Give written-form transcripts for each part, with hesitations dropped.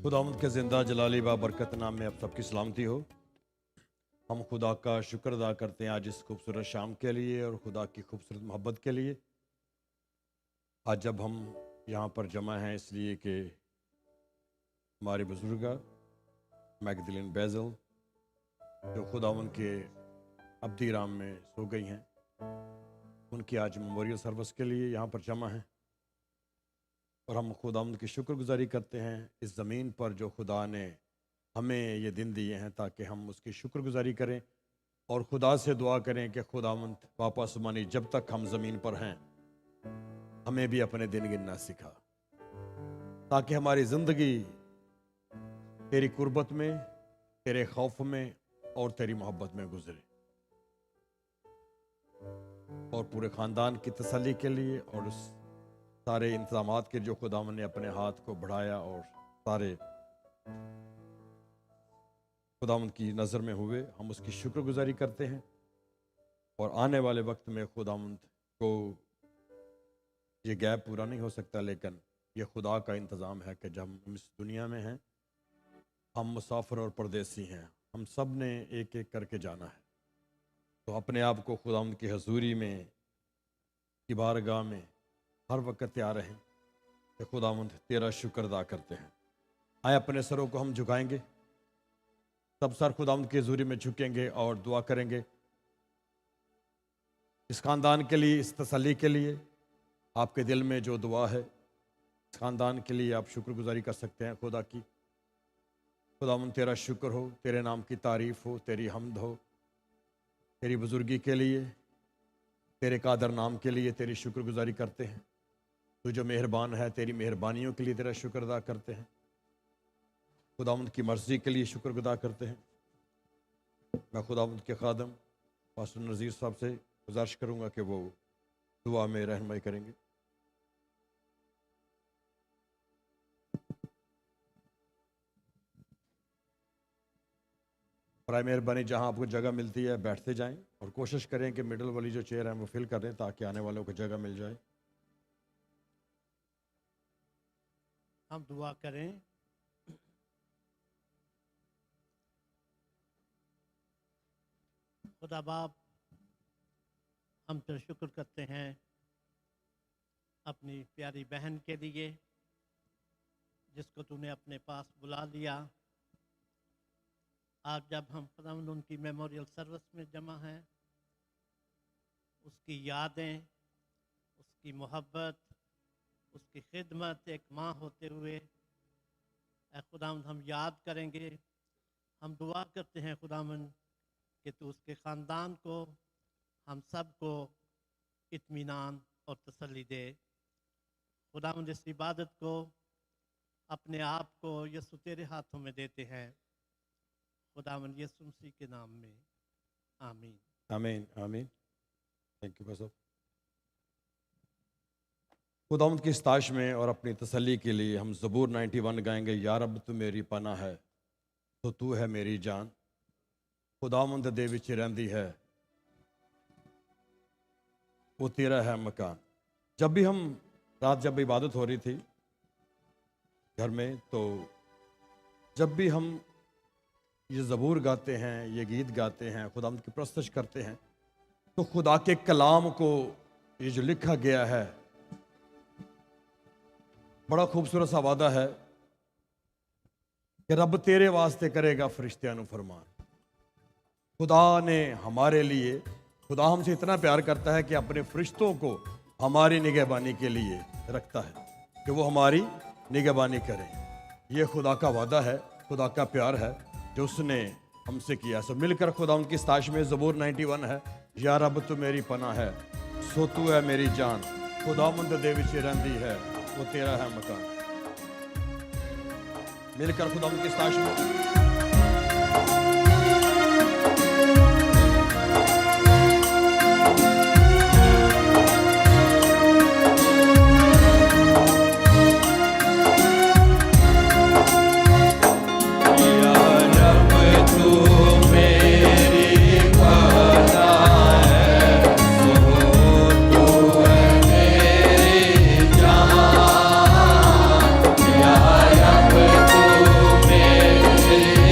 खुदावंद के ज़िंदा जलाली बा बरकत नाम में आप सबकी सलामती हो। हम खुदा का शुक्र अदा करते हैं आज इस खूबसूरत शाम के लिए और खुदा की खूबसूरत मोहब्बत के लिए। आज जब हम यहाँ पर जमा हैं इसलिए कि हमारे बुजुर्ग मैगदलीन बेजल, जो खुदावन के अब्दी राम में सो गई हैं, उनकी आज मेमोरियल सर्विस के लिए यहाँ पर जमा हैं। और हम खुदावन की शुक्रगुजारी करते हैं इस ज़मीन पर जो खुदा ने हमें ये दिन दिए हैं, ताकि हम उसकी शुक्रगुजारी करें और खुदा से दुआ करें कि खुदावंत पापा सुमानी जब तक हम ज़मीन पर हैं हमें भी अपने दिन गिनना सिखा, ताकि हमारी ज़िंदगी तेरी कुर्बत में, तेरे खौफ में और तेरी मोहब्बत में गुजरे। और पूरे ख़ानदान की तसल्ली के लिए और उस सारे इंतज़ामात के जो खुदावन ने अपने हाथ को बढ़ाया और सारे खुदावंत की नज़र में हुए, हम उसकी शुक्रगुजारी करते हैं। और आने वाले वक्त में खुदावंत को ये गैप पूरा नहीं हो सकता, लेकिन ये खुदा का इंतज़ाम है कि जब हम इस दुनिया में हैं, हम मुसाफिर और परदेसी हैं, हम सब ने एक एक करके जाना है। तो अपने आप को खुदावंत की हजूरी में, की बारगाह में हर वक्त तैयार रहें कि खुदावंत तेरा शुक्र अदा करते हैं। आए अपने सरों को हम झुकाएंगे, सब सर खुदावंत की हजूरी में झुकेंगे और दुआ करेंगे इस खानदान के लिए, इस तसल्ली के लिए। आपके दिल में जो दुआ है इस खानदान के लिए आप शुक्रगुजारी कर सकते हैं खुदा की। खुदावंत तेरा शुक्र हो, तेरे नाम की तारीफ़ हो, तेरी हम्द हो, तेरी बुजुर्गी के लिए, तेरे कादर नाम के लिए तेरी शुक्रगुजारी करते हैं। तू जो मेहरबान है, तेरी मेहरबानियों के लिए तेरा शुक्र अदा करते हैं। खुदावंत की मर्ज़ी के लिए शुक्र अदा करते हैं। मैं खुदावंत के खादम पास्टर नज़ीर साहब से गुजारिश करूँगा कि वो दुआ में रहनुमाई करेंगे। बराए मेहरबानी जहाँ आपको जगह मिलती है बैठते जाएं और कोशिश करें कि मिडल वाली जो चेयर है वो फिल कर दें, ताकि आने वालों को जगह मिल जाए। हम दुआ करें। खुदा बाप, हम तो शुक्र करते हैं अपनी प्यारी बहन के लिए जिसको तूने अपने पास बुला लिया। आज जब हम खुदावंद उनकी मेमोरियल सर्विस में जमा हैं, उसकी यादें, उसकी मोहब्बत, उसकी खिदमत एक माँ होते हुए ऐ खुदावंद हम याद करेंगे। हम दुआ करते हैं खुदावंद कि तू उसके ख़ानदान को, हम सब को इत्मीनान और तसल्ली दे। खुदावंद इस इबादत को, अपने आप को यीशु तेरे हाथों में देते हैं, खुदावंद यीशु मसीह के नाम में, आमीन आमीन आमीन। थैंक यू बस। खुदावंद की इस्ताश में और अपनी तसल्ली के लिए हम ज़बूर 91 गाएंगे। या रब तू मेरी पनाह है, तो तू है मेरी जान, खुदावंद दे विच रहिंदी है, वो तेरा है मकान। जब भी हम रात जब इबादत हो रही थी घर में, तो जब भी हम ये ज़बूर गाते हैं, ये गीत गाते हैं, खुदावंद की परस्तश करते हैं, तो खुदा के कलाम को ये जो लिखा गया है, बड़ा खूबसूरत सा वादा है कि रब तेरे वास्ते करेगा फरिश्तियां नु फरमान। खुदा ने हमारे लिए, खुदा हमसे इतना प्यार करता है कि अपने फरिश्तों को हमारी निगहबानी के लिए रखता है कि वो हमारी निगहबानी करें। ये खुदा का वादा है, खुदा का प्यार है जो उसने हमसे किया। सो मिलकर खुदा उनकी स्ताश में ज़बूर 91 है। या रब तू मेरी पनाह है, सो तू है मेरी जान, खुदावंद दे विच रहिंदी है, वो तेरा है मकान। मिलकर खुदा उनकी स्ताश में Yeah.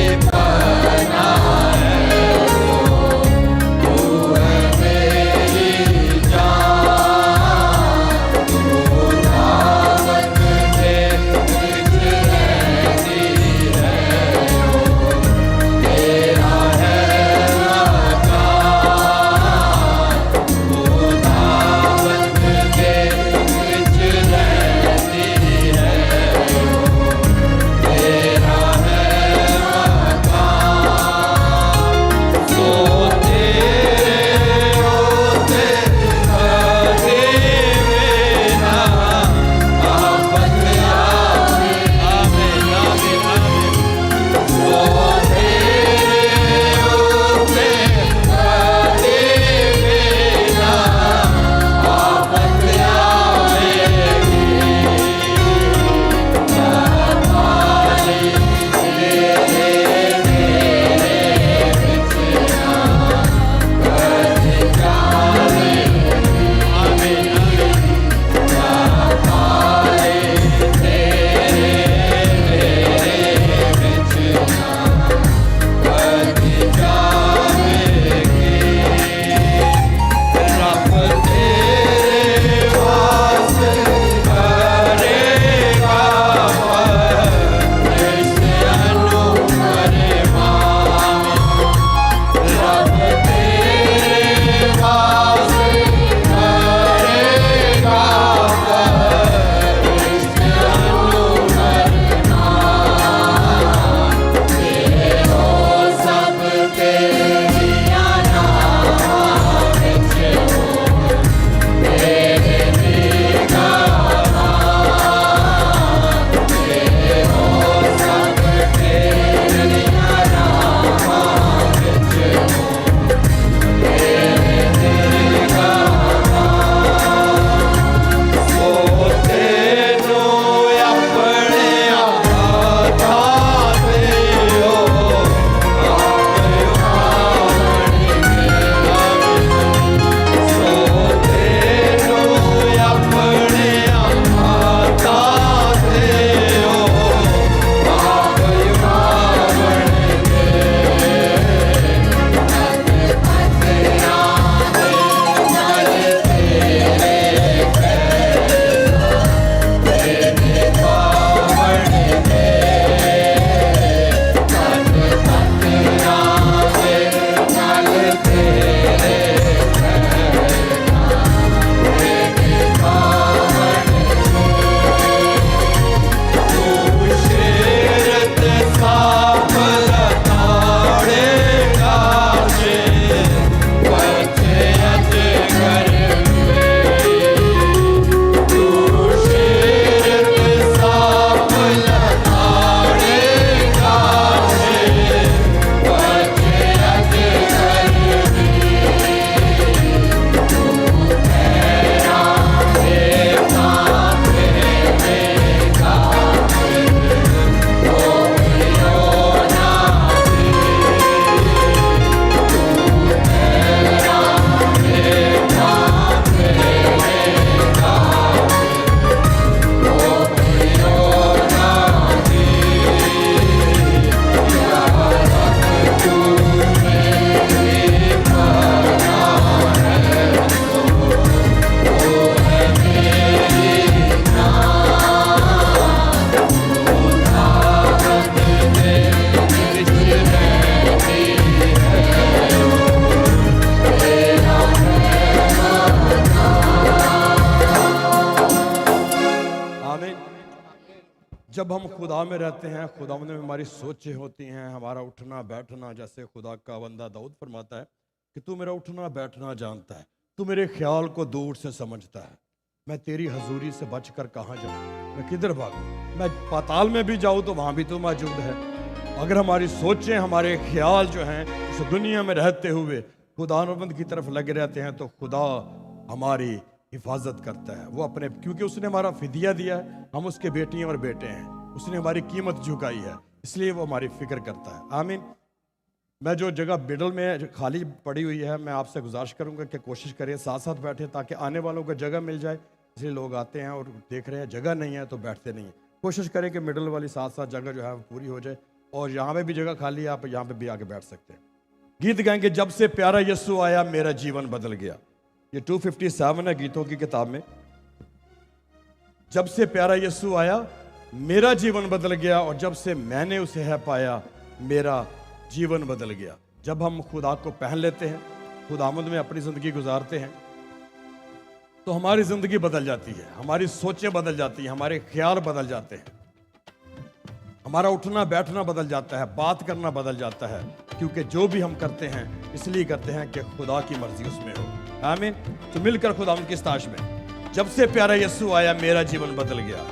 खुदा में रहते हैं, खुदा में हमारी सोचें होती हैं, हमारा उठना बैठना, जैसे खुदा का बंदा दाऊद फरमाता है कि तू मेरा उठना बैठना जानता है, तू मेरे ख्याल को दूर से समझता है। मैं तेरी हजूरी से बचकर कहाँ जाऊँ, मैं किधर भागूँ? मैं पाताल में भी जाऊँ तो वहाँ भी तू मौजूद है। अगर हमारी सोचें, हमारे ख्याल जो हैं इस दुनिया में रहते हुए खुदावंद की तरफ लगे रहते हैं तो खुदा हमारी हिफाजत करता है। वो अपने, क्योंकि उसने हमारा फिदिया दिया है, हम उसके बेटियां और बेटे हैं, उसने हमारी कीमत झुकाई है, इसलिए वो हमारी फिक्र करता है। आमीन। मैं जो जगह मिडल में खाली पड़ी हुई है, मैं आपसे गुजारिश करूंगा कि कोशिश करें साथ साथ बैठे, ताकि आने वालों को जगह मिल जाए। इसलिए लोग आते हैं और देख रहे हैं जगह नहीं है तो बैठते नहीं हैं। कोशिश करें कि मिडल वाली साथ साथ जगह जो है वो पूरी हो जाए, और यहाँ पे भी जगह खाली है, आप यहाँ पे भी आके बैठ सकते हैं। गीत गाएंगे, जब से प्यारा यीशु आया मेरा जीवन बदल गया। ये 257 है गीतों की किताब में। जब से प्यारा यीशु आया मेरा जीवन बदल गया, और जब से मैंने उसे है पाया मेरा जीवन बदल गया। जब हम खुदा को पहन लेते हैं, खुदावंद में अपनी जिंदगी गुजारते हैं, तो हमारी जिंदगी बदल जाती है, हमारी सोचें बदल जाती हैं, हमारे ख्याल बदल जाते हैं, हमारा उठना बैठना बदल जाता है, बात करना बदल जाता है, क्योंकि जो भी हम करते हैं इसलिए करते हैं कि खुदा की मर्जी उसमें हो। आमीन। तो मिलकर खुदावंद की स्ताश में, जब से प्यारा यीशु आया मेरा जीवन बदल गया।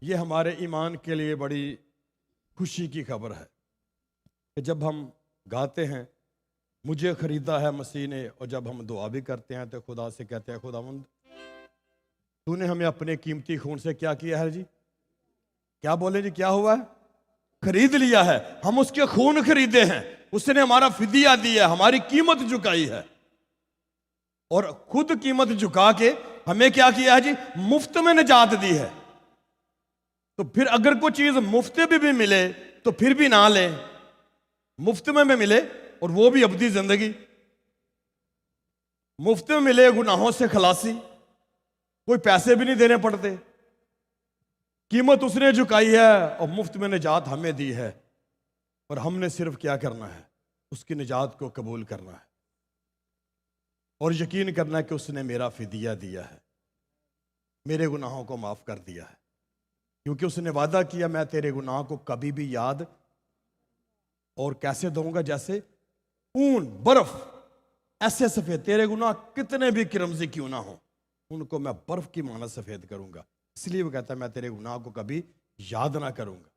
ये हमारे ईमान के लिए बड़ी खुशी की खबर है कि जब हम गाते हैं मुझे खरीदा है मसीह ने, और जब हम दुआ भी करते हैं तो खुदा से कहते हैं खुदावंद तूने हमें अपने कीमती खून से क्या किया है जी? क्या बोले जी? क्या हुआ है? खरीद लिया है। हम उसके खून खरीदे हैं, उसने हमारा फिदिया दिया, हमारी कीमत झुकाई है, और खुद कीमत झुका के हमें क्या किया है जी? मुफ्त में निजात दी है। तो फिर अगर कोई चीज मुफ्त में भी मिले तो फिर भी ना लें। मुफ्त में भी मिले और वो भी अबदी जिंदगी, मुफ्त में मिले गुनाहों से खलासी, कोई पैसे भी नहीं देने पड़ते, कीमत उसने झुकाई है और मुफ्त में निजात हमें दी है, और हमने सिर्फ क्या करना है? उसकी निजात को कबूल करना है और यकीन करना है कि उसने मेरा फिदिया दिया है, मेरे गुनाहों को माफ कर दिया है, क्योंकि उसने वादा किया मैं तेरे गुनाह को कभी भी याद और कैसे दूंगा? जैसे ऊन बर्फ ऐसे सफेद, तेरे गुनाह कितने भी किरमजी क्यों ना हो उनको मैं बर्फ की मानत सफेद करूंगा। इसलिए वो कहता है मैं तेरे गुनाह को कभी याद ना करूंगा।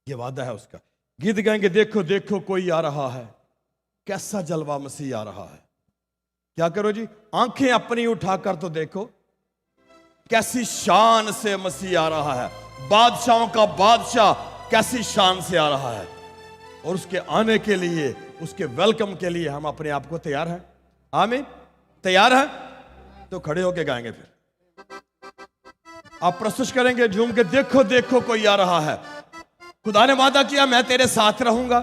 ये वादा है उसका। गीत गाएंगे देखो देखो कोई आ रहा है, कैसा जलवा मसीह आ रहा है। क्या करो जी? आंखें अपनी उठाकर तो देखो कैसी शान से मसीह आ रहा है, बादशाहों का बादशाह कैसी शान से आ रहा है, और उसके आने के लिए, उसके वेलकम के लिए हम अपने आप को तैयार हैं। आमीन। तैयार हैं तो खड़े होके गाएंगे। फिर आप प्रस्तुत करेंगे झूम के देखो देखो कोई आ रहा है। खुदा ने वादा किया मैं तेरे साथ रहूंगा,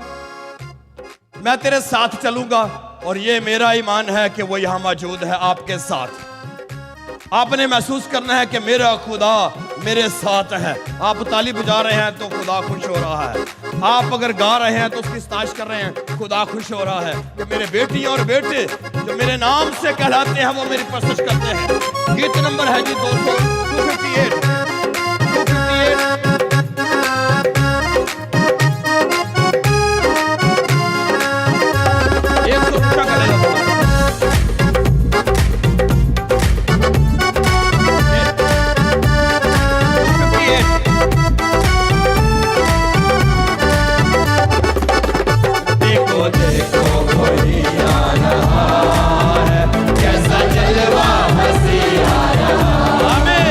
मैं तेरे साथ चलूंगा, और ये मेरा ईमान है कि वो यहां मौजूद है आपके साथ। आपने महसूस करना है कि मेरा खुदा मेरे साथ है। आप ताली बजा रहे हैं तो खुदा खुश हो रहा है, आप अगर गा रहे हैं तो उसकी सताइश कर रहे हैं, खुदा खुश हो रहा है कि मेरे बेटी और बेटे जो मेरे नाम से कहलाते हैं वो मेरी प्रशंसा करते हैं। गीत नंबर है जी 258। कैसा जलवा मसीह आ रहा है।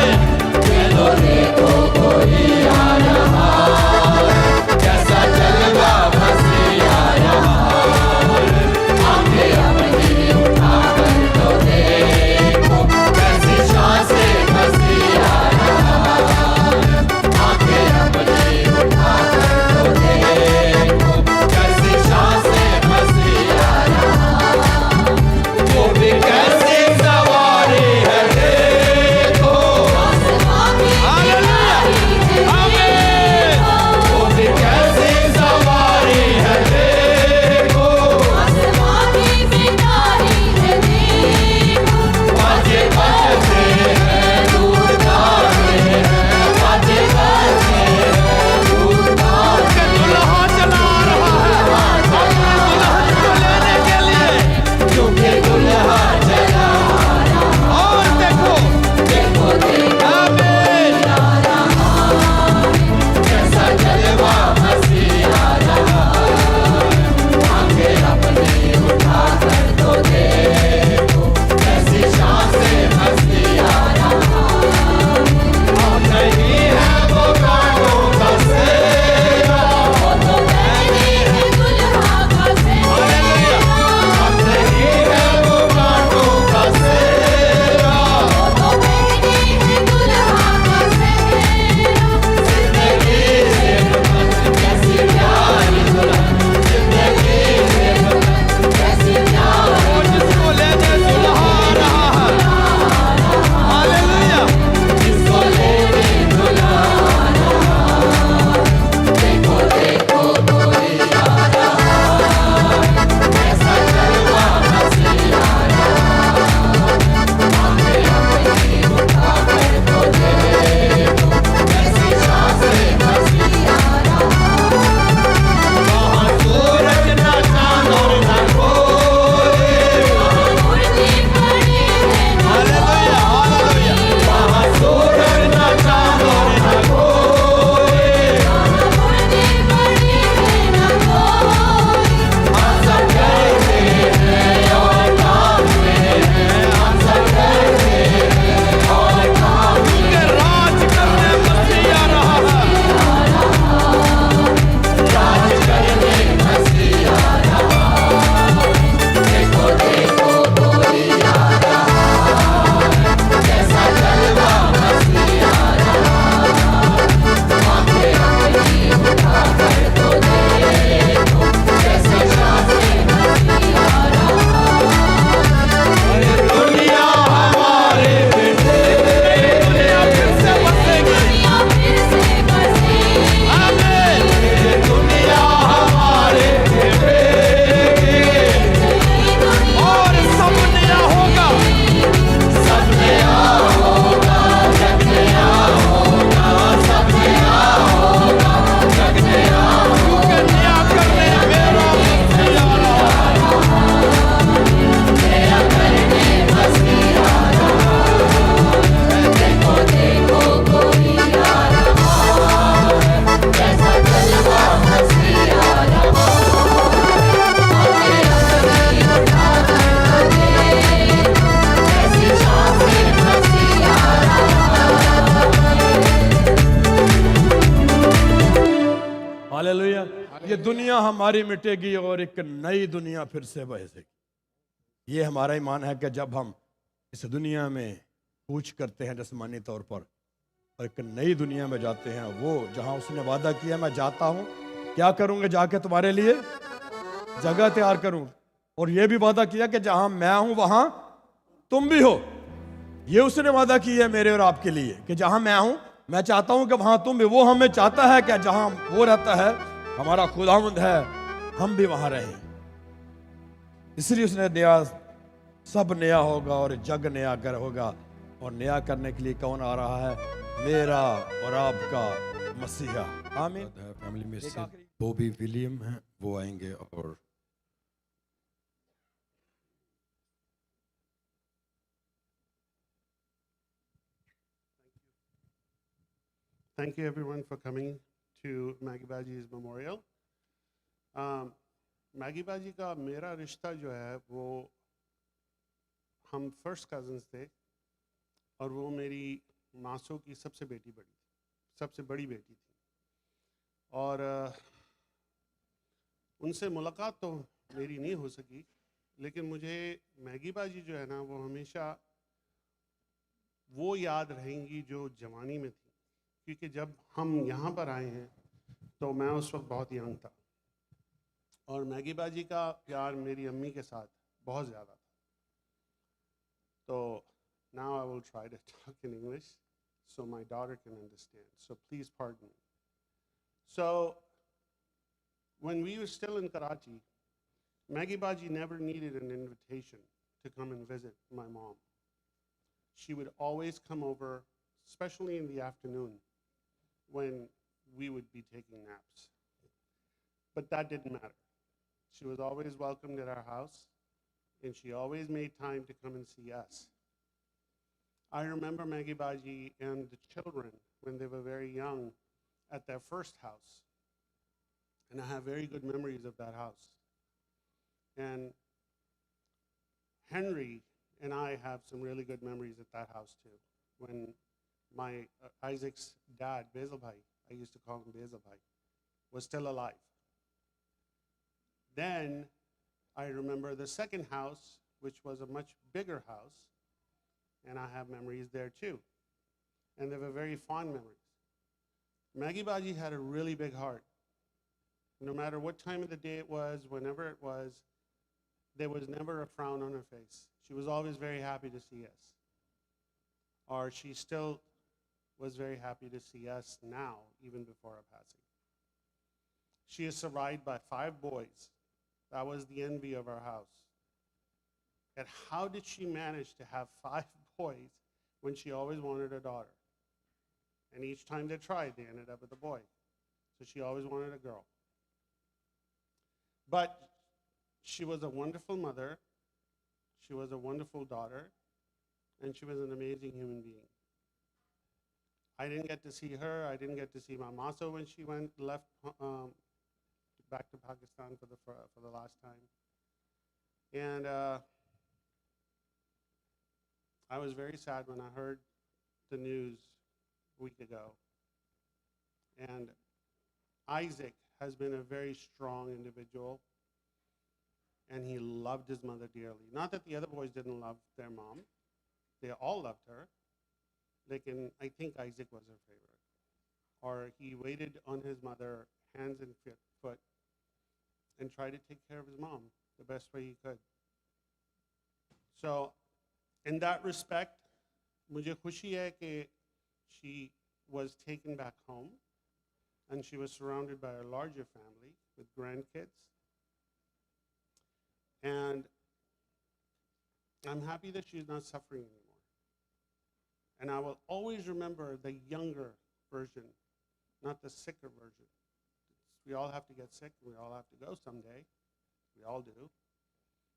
हमारी मिटेगी और एक नई दुनिया फिर से बसेगी। ये हमारा ईमान है कि जब हम इस दुनिया में कूच करते हैं जिस्मानी तौर पर और एक नई दुनिया में जाते हैं, वो जहां उसने वादा किया मैं जाता हूं, क्या करूंगा जाके तुम्हारे लिए जगह तैयार करूं, और ये भी वादा किया कि जहां मैं हूं वहां तुम भी हो। ये उसने वादा किया है मेरे और आपके लिए कि जहां मैं हूं मैं चाहता हूं कि वहां तुम भी। वो हमें चाहता है कि जहां वो रहता है, हमारा खुदावंद है, हम भी वहां रहें। इसलिए उसने नया, सब नया होगा और जग नया कर होगा। और नया करने के लिए कौन आ रहा है? मेरा और आपका मसीहा। आमीन। फैमिली में से बॉबी विलियम हैं, वो आएंगे और Thank you everyone for coming to Maggie Baji's memorial. Maggi बाजी का मेरा रिश्ता जो है वो हम फर्स्ट कज़न्स थे और वो मेरी मासो की सबसे बड़ी बेटी थी। और उनसे मुलाकात तो मेरी नहीं हो सकी, लेकिन मुझे मैगी बाजी जो है ना वो हमेशा वो याद रहेंगी जो जवानी में थी, क्योंकि जब हम यहाँ पर आए हैं तो मैं उस वक्त बहुत यंग था और मैगी बाजी का प्यार मेरी अम्मी के साथ बहुत ज़्यादा था। तो now I will try to talk in English so my daughter can understand. So please pardon me. So when we were still in Karachi, Maggie Baji never needed an invitation to come and visit my mom. She would always come over, especially in the afternoon when we would be taking naps. But that didn't matter. She was always welcomed at our house, and she always made time to come and see us. I remember Maggie Baji and the children when they were very young at their first house. And I have very good memories of that house. And Henry and I have some really good memories at that house too. When my Isaac's dad, Basil Bhai, I used to call him Basil Bhai, was still alive. Then I remember the second house, which was a much bigger house, and I have memories there too. And they were very fond memories. Maggie Baji had a really big heart. No matter what time of the day it was, whenever it was, there was never a frown on her face. She was always very happy to see us. Or she still was very happy to see us now, even before our passing. She is survived by 5 boys. That was the envy of our house. And how did she manage to have 5 boys when she always wanted a daughter? And each time they tried, they ended up with a boy. So she always wanted a girl. But she was a wonderful mother, she was a wonderful daughter, and she was an amazing human being. I didn't get to see her, I didn't get to see my Maso when she left back to Pakistan for the last time. And I was very sad when I heard the news a week ago. And Isaac has been a very strong individual, and he loved his mother dearly. Not that the other boys didn't love their mom. They all loved her. I think Isaac was her favorite. Or he waited on his mother, hands and foot, and tried to take care of his mom the best way he could. So, in that respect, मुझे खुशी है कि she was taken back home, and she was surrounded by a larger family with grandkids. And I'm happy that she's not suffering anymore. And I will always remember the younger version, not the sicker version. We all have to get sick, we all have to go someday. We all do.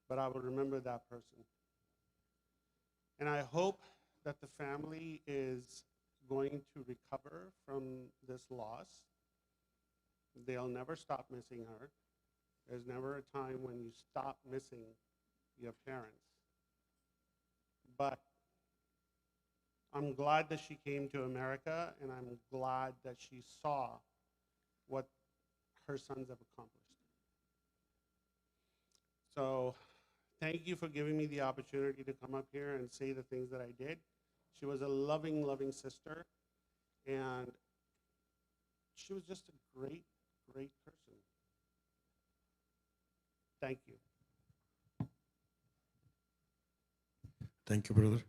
But I will remember that person. And I hope that the family is going to recover from this loss. They'll never stop missing her. There's never a time when you stop missing your parents. But I'm glad that she came to America, and I'm glad that she saw what her sons have accomplished. So thank you for giving me the opportunity to come up here and say the things that I did. She was a loving, loving sister, and she was just a great, great person. Thank you. Thank you brother.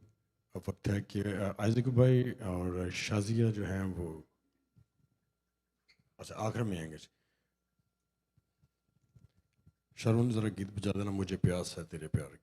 अब वक्त है कि Isaac भाई और शाजिया जो हैं वो अच्छा आखिर में आएंगे। शर्मन ज़रा गीत बजा देना, मुझे प्यास है तेरे प्यार की।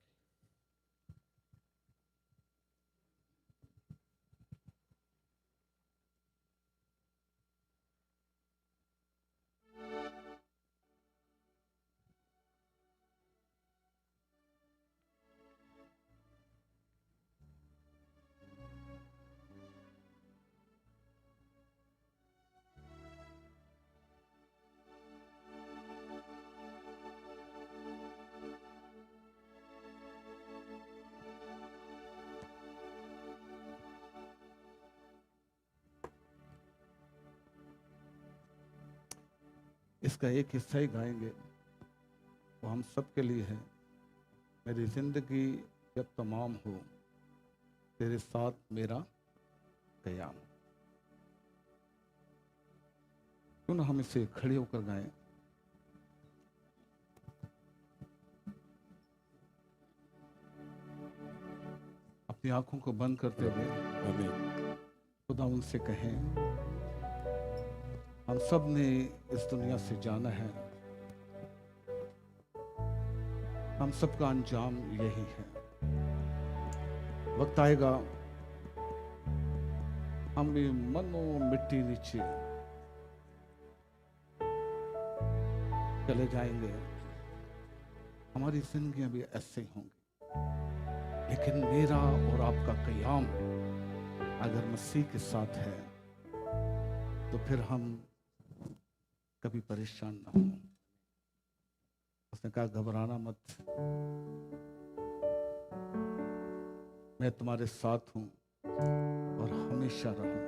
इसका एक हिस्सा ही गाएंगे, वो हम सब के लिए है। मेरी जिंदगी जब तमाम हो तेरे साथ मेरा कयाम। क्यों ना हम इसे खड़े होकर गाएं। अपनी आंखों को बंद करते हुए हमें खुदा उनसे कहें, हम सब ने इस दुनिया से जाना है, हम सबका अंजाम यही है। वक्त आएगा हम भी मनो मिट्टी नीचे चले जाएंगे, हमारी जिंदगियां भी ऐसे ही होंगी। लेकिन मेरा और आपका कयाम अगर मसीह के साथ है तो फिर हम कभी परेशान ना हो। उसने कहा घबराना मत, मैं तुम्हारे साथ हूं और हमेशा रहूं।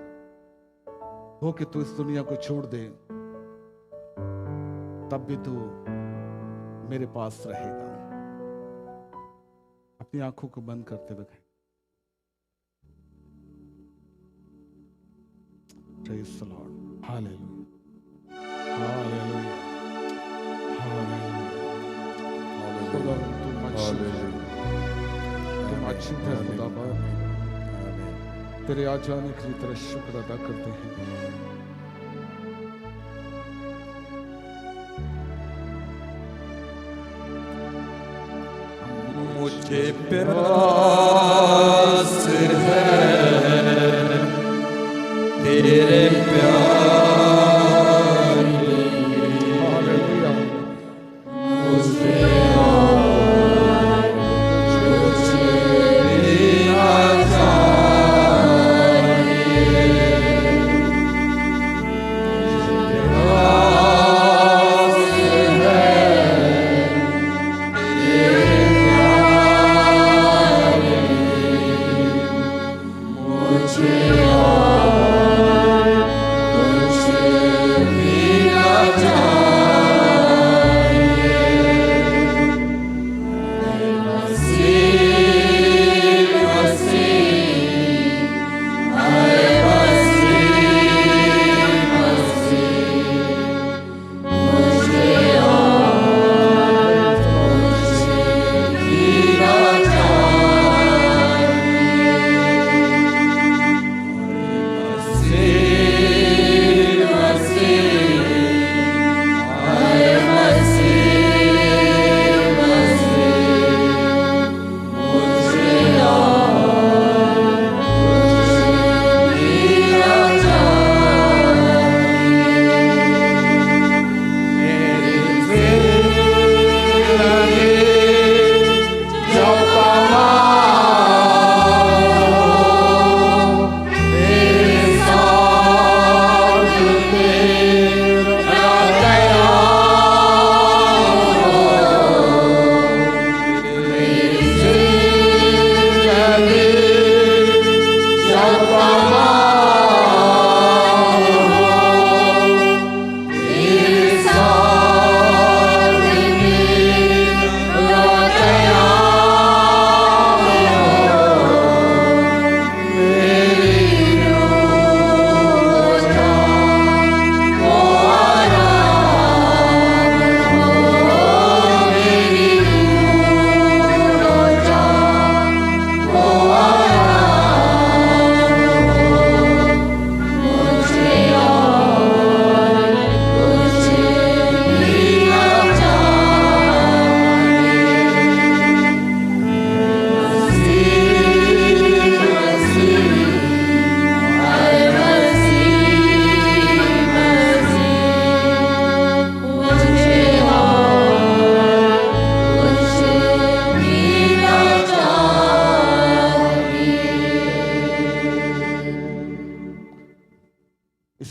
हो कि तू इस दुनिया को छोड़ दे तब भी तू मेरे पास रहेगा। अपनी आंखों को बंद करते हुए Praise the Lord. Hallelujah. Hallelujah. Hallelujah. खुदा तुम अच्छी है खुदा, तेरे आ जाने के लिए तेरा शुक्र अदा करते हैं। मुझे प्यास है तेरे प्यार की। हालेलुया। मुझे और कुछ भी ना चाहिए। प्यास है तेरे प्यार की। मुझे और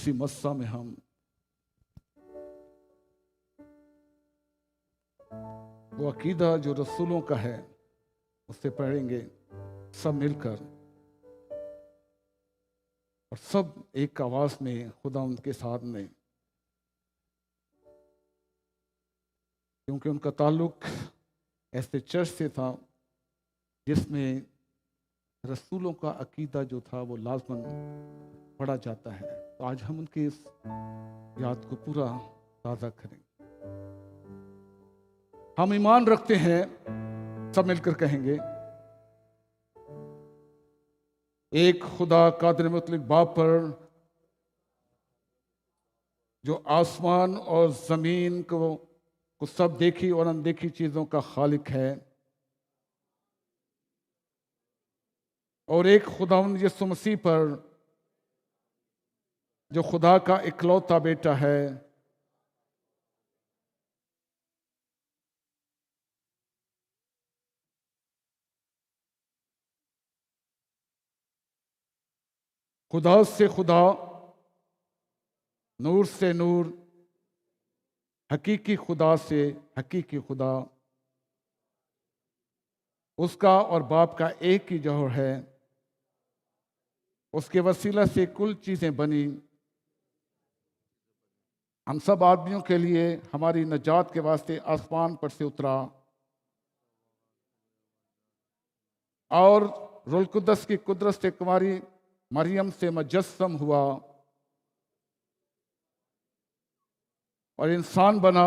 इसी मस्सा में हम वो अकीदा जो रसूलों का है उससे पढ़ेंगे सब मिलकर, और सब एक आवाज में खुदा उनके साथ में, क्योंकि उनका ताल्लुक ऐसे चर्च से था जिसमें रसूलों का अकीदा जो था वो लाजमन पढ़ा जाता है। तो आज हम उनकी इस याद को पूरा ताज़ा करें। हम ईमान रखते हैं, सब मिलकर कहेंगे, एक खुदा कादिर मुतलक बाप पर जो आसमान और जमीन को सब देखी और अनदेखी चीजों का खालिक है, और एक खुदावंद यीशु मसीह पर जो खुदा का इकलौता बेटा है, खुदा से खुदा, नूर से नूर, हकीकी खुदा से हकीकी खुदा, उसका और बाप का एक ही जौहर है, उसके वसीला से कुल चीजें बनी, हम सब आदमियों के लिए हमारी नजात के वास्ते आसमान पर से उतरा और रूह कुद्दस की कुदरत से कुमारी मरियम से मुजस्सम हुआ और इंसान बना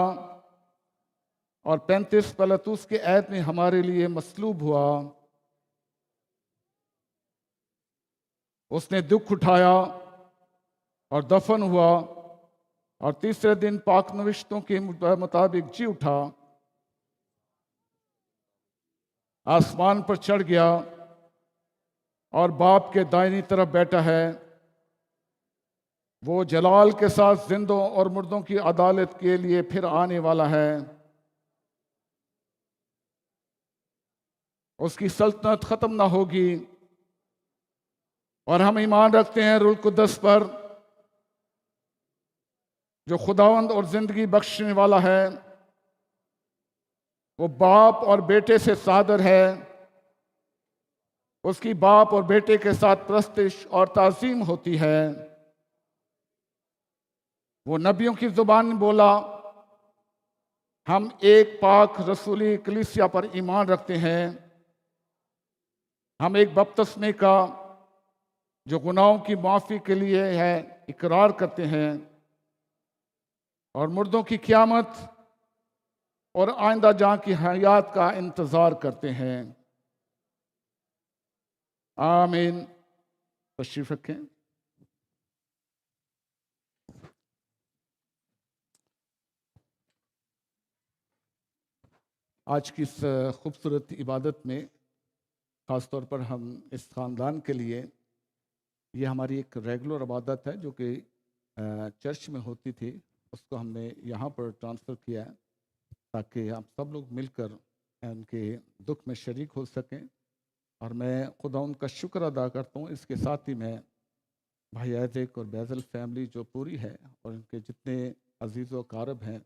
और 35 पलतूस के ऐद में हमारे लिए मसलूब हुआ। उसने दुख उठाया और दफन हुआ और तीसरे दिन पाक नविश्तों के मुताबिक जी उठा, आसमान पर चढ़ गया और बाप के दाहिनी तरफ बैठा है। वो जलाल के साथ जिंदों और मुर्दों की अदालत के लिए फिर आने वाला है। उसकी सल्तनत खत्म ना होगी। और हम ईमान रखते हैं रूह कुद्दस पर जो खुदावंद और जिंदगी बख्शने वाला है। वो बाप और बेटे से सादर है। उसकी बाप और बेटे के साथ प्रस्तिश और ताज़ीम होती है। वो नबियों की जुबान बोला, हम एक पाक रसूली कलीसिया पर ईमान रखते हैं। हम एक बपतिस्मे का जो गुनाहों की माफ़ी के लिए है इकरार करते हैं और मुर्दों की क़यामत और आइंदा जहां की हयात का इंतज़ार करते हैं। आमीन। तशरीफ रखें। आज की इस खूबसूरत इबादत में ख़ास तौर पर हम इस ख़ानदान के लिए, ये हमारी एक रेगुलर इबादत है जो कि चर्च में होती थी, उसको हमने यहाँ पर ट्रांसफ़र किया है ताकि आप सब लोग मिलकर उनके दुख में शरीक हो सकें। और मैं खुदा उनका शुक्र अदा करता हूँ। इसके साथ ही मैं भाई ऐज़क और बैज़ल फैमिली जो पूरी है और उनके जितने अजीज़ व कारब हैं,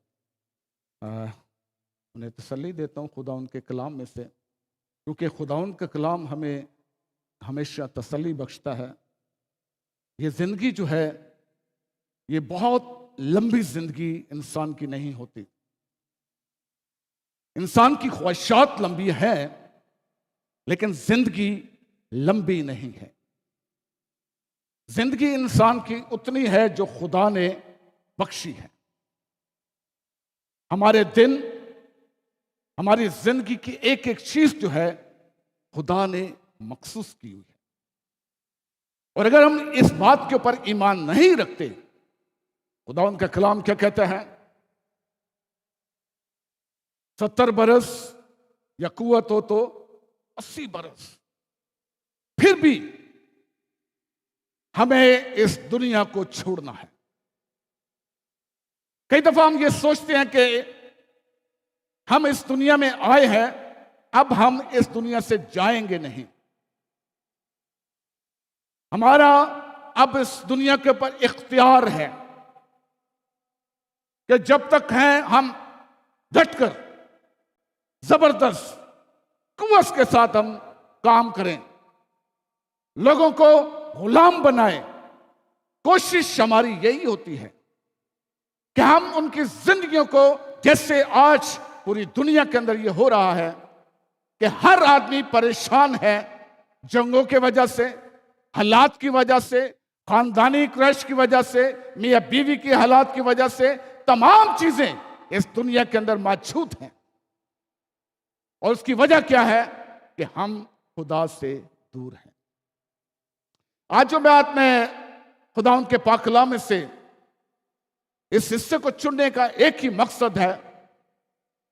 उन्हें तसल्ली देता हूँ खुदा उनके कलाम में से, क्योंकि खुदा उनका कलाम हमें हमेशा तसल्ली बख्शता है। ये ज़िंदगी जो है ये बहुत लंबी ज़िंदगी इंसान की नहीं होती। इंसान की ख्वाहिशात लंबी है लेकिन जिंदगी लंबी नहीं है। जिंदगी इंसान की उतनी है जो खुदा ने बख्शी है। हमारे दिन, हमारी जिंदगी की एक एक चीज जो है खुदा ने मखसूस की हुई है। और अगर हम इस बात के ऊपर ईमान नहीं रखते, खुदा उनका कलाम क्या कहता है, 70 बरस या कुव्वत हो तो 80 बरस, फिर भी हमें इस दुनिया को छोड़ना है। कई दफा हम ये सोचते हैं कि हम इस दुनिया में आए हैं, अब हम इस दुनिया से जाएंगे नहीं। हमारा अब इस दुनिया के ऊपर इख्तियार है कि जब तक हैं हम डटकर जबरदस्त कुव्वत के साथ हम काम करें, लोगों को गुलाम बनाए। कोशिश हमारी यही होती है कि हम उनकी जिंदगियों को, जैसे आज पूरी दुनिया के अंदर ये हो रहा है कि हर आदमी परेशान है जंगों की वजह से, हालात की वजह से, खानदानी क्रश की वजह से, मियां बीवी की हालात की वजह से, तमाम चीजें इस दुनिया के अंदर मौजूद हैं। और उसकी वजह क्या है कि हम खुदा से दूर हैं। आज जो बात मैं खुदा उनके पाक कलाम में से इस हिस्से को चुनने का एक ही मकसद है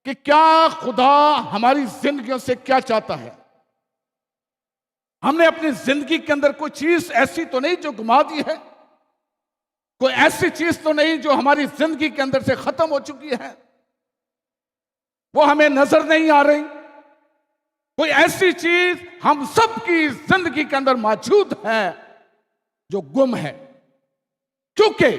कि क्या खुदा हमारी जिंदगियों से क्या चाहता है। हमने अपनी जिंदगी के अंदर कोई चीज ऐसी तो नहीं जो गुमा दी है, कोई ऐसी चीज तो नहीं जो हमारी जिंदगी के अंदर से खत्म हो चुकी है, वो हमें नजर नहीं आ रही। कोई ऐसी चीज हम सबकी जिंदगी के अंदर मौजूद है जो गुम है, क्योंकि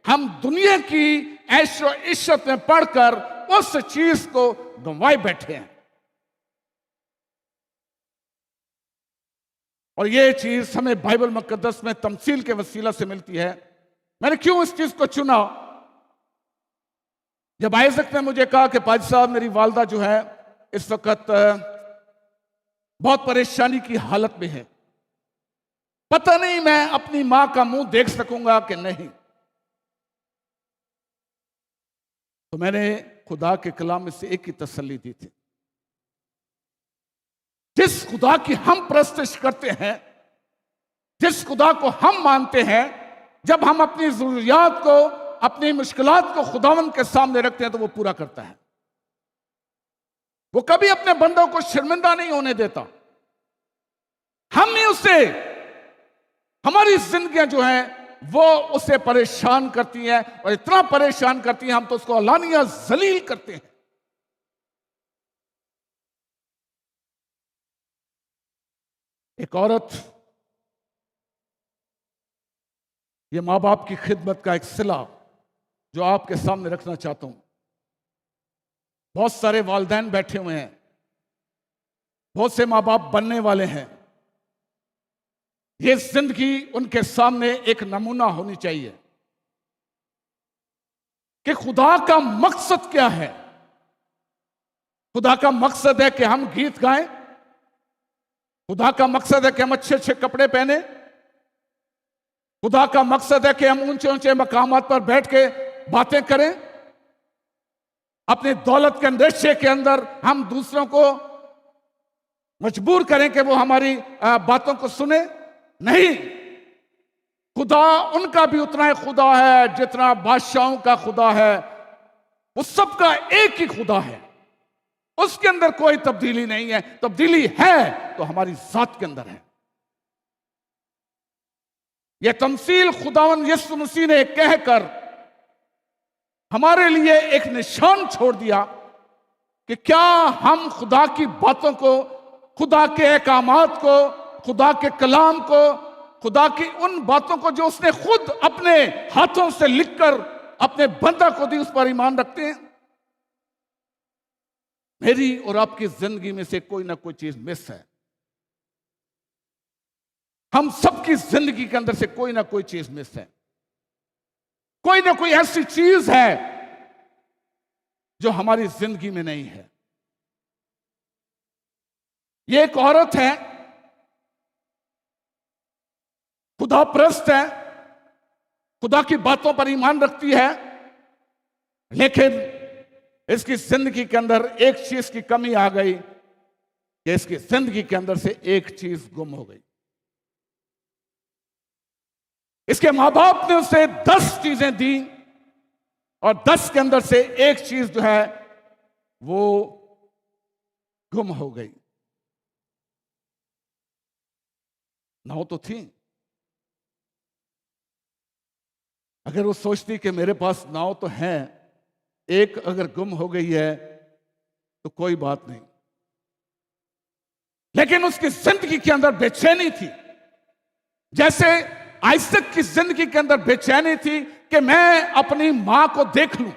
हम दुनिया की ऐशो इश्रत में पढ़कर उस चीज को गंवाए बैठे हैं। और ये चीज हमें बाइबल मुकद्दस में तमसील के वसीला से मिलती है। मैंने क्यों इस चीज को चुना? जब आइजक ने मुझे कहा कि पाजी साहब मेरी वालदा जो है इस वक्त बहुत परेशानी की हालत में है, पता नहीं मैं अपनी मां का मुंह देख सकूंगा कि नहीं, तो मैंने खुदा के कलाम में से एक ही तसल्ली दी थी। जिस खुदा की हम परस्तिश करते हैं, जिस खुदा को हम मानते हैं, जब हम अपनी जरूरियात को, अपनी मुश्किलात को खुदावंद के सामने रखते हैं तो वो पूरा करता है। वो कभी अपने बंदों को शर्मिंदा नहीं होने देता। हम ही उसे, हमारी जिंदगियां जो हैं वो उसे परेशान करती हैं, और इतना परेशान करती हैं हम तो उसको अलानिया जलील करते हैं। एक औरत, ये मां बाप की खिदमत का एक सिला जो आपके सामने रखना चाहता हूं। बहुत सारे वालिदैन बैठे हुए हैं, बहुत से मां बाप बनने वाले हैं। ये जिंदगी उनके सामने एक नमूना होनी चाहिए कि खुदा का मकसद क्या है। खुदा का मकसद है कि हम गीत गाएं, खुदा का मकसद है कि हम अच्छे अच्छे कपड़े पहने, खुदा का मकसद है कि हम ऊंचे ऊंचे मकामात पर बैठ के बातें करें, अपनी दौलत के नशे के अंदर हम दूसरों को मजबूर करें कि वो हमारी बातों को सुने। नहीं, खुदा उनका भी उतना ही खुदा है जितना बादशाहों का खुदा है। वो सबका एक ही खुदा है, उसके अंदर कोई तब्दीली नहीं है। तब्दीली है तो हमारी जात के अंदर है। यह तमसील खुदावंद यीशु मसीह ने कहकर हमारे लिए एक निशान छोड़ दिया कि क्या हम खुदा की बातों को, खुदा के अहकामात को, खुदा के कलाम को, खुदा की उन बातों को जो उसने खुद अपने हाथों से लिखकर अपने बंदा को दी, उस पर ईमान रखते हैं। मेरी और आपकी जिंदगी में से कोई ना कोई चीज मिस है। हम सबकी जिंदगी के अंदर से कोई ना कोई चीज मिस है। कोई ना कोई ऐसी चीज है जो हमारी जिंदगी में नहीं है। ये एक औरत है, खुदा परस्त है, खुदा की बातों पर ईमान रखती है, लेकिन इसकी जिंदगी के अंदर एक चीज की कमी आ गई कि इसकी जिंदगी के अंदर से एक चीज गुम हो गई। इसके मां बाप ने उसे 10 चीजें दी और 10 के अंदर से एक चीज जो है वो गुम हो गई। 9 तो थी। अगर वो सोचती कि मेरे पास 9 तो है, एक अगर गुम हो गई है तो कोई बात नहीं, लेकिन उसकी जिंदगी के अंदर बेचैनी थी। जैसे आइसक की जिंदगी के अंदर बेचैनी थी कि मैं अपनी मां को देख लूं।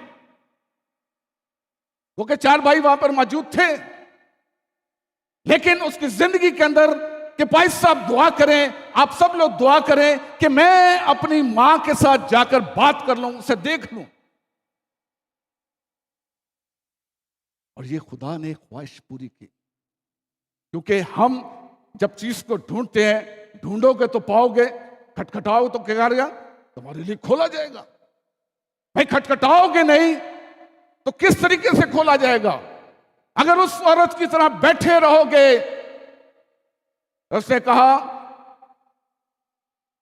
वो के 4 भाई वहां पर मौजूद थे, लेकिन उसकी जिंदगी के अंदर कि भाई साहब दुआ करें, आप सब लोग दुआ करें कि मैं अपनी मां के साथ जाकर बात कर लूं, उसे देख लूं। और ये खुदा ने ख्वाहिश पूरी की, क्योंकि हम जब चीज को ढूंढते हैं, ढूंढोगे तो पाओगे, खटखटाओ तो क्या करेगा, तुम्हारे लिए खोला जाएगा। भाई खटखटाओगे नहीं तो किस तरीके से खोला जाएगा? अगर उस औरत की तरह बैठे रहोगे, उसने कहा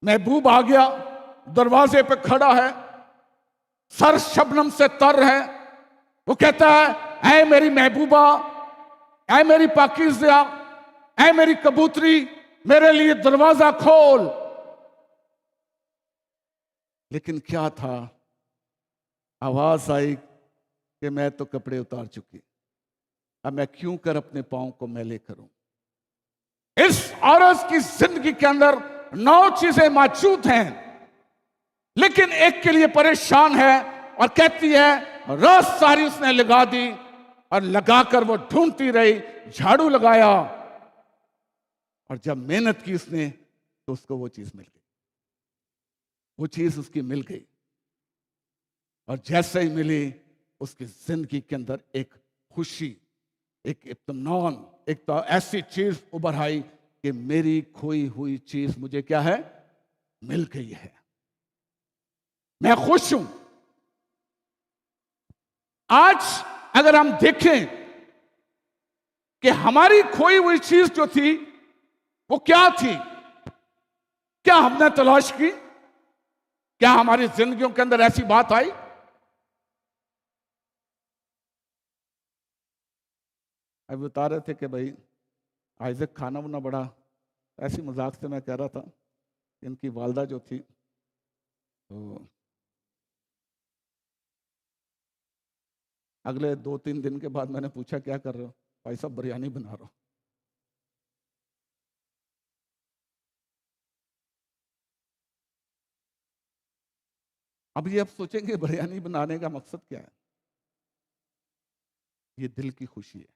महबूब आ गया, दरवाजे पे खड़ा है, सर शबनम से तर है। वो कहता है ऐ मेरी महबूबा, ऐ मेरी पाकीज़ा, ऐ मेरी कबूतरी, मेरे लिए दरवाजा खोल। लेकिन क्या था, आवाज आई कि मैं तो कपड़े उतार चुकी, अब मैं क्यों कर अपने पांव को मैले करूं। इस औरत की जिंदगी के अंदर 9 चीजें मौजूद हैं, लेकिन एक के लिए परेशान है और कहती है, रात सारी उसने लगा दी और लगाकर वो ढूंढती रही, झाड़ू लगाया, और जब मेहनत की उसने तो उसको वो चीज मिल गई। वो चीज उसकी मिल गई, और जैसे ही मिली उसकी जिंदगी के अंदर एक खुशी, एक इत्मीनान, एक तो ऐसी चीज उभर आई कि मेरी खोई हुई चीज मुझे क्या है, मिल गई है, मैं खुश हूं। आज अगर हम देखें कि हमारी खोई हुई चीज जो थी वो क्या थी, क्या हमने तलाश की? क्या हमारी जिंदगियों के अंदर ऐसी बात आई? अभी बता रहे थे कि भाई आइजक खाना वाना बड़ा, ऐसी मजाक से मैं कह रहा था, इनकी वालदा जो थी तो अगले 2-3 दिन के बाद मैंने पूछा क्या कर रहे हो? भाई साहब बिरयानी बना रहा हूं। अब ये आप सोचेंगे बिरयानी बनाने का मकसद क्या है? ये दिल की खुशी है।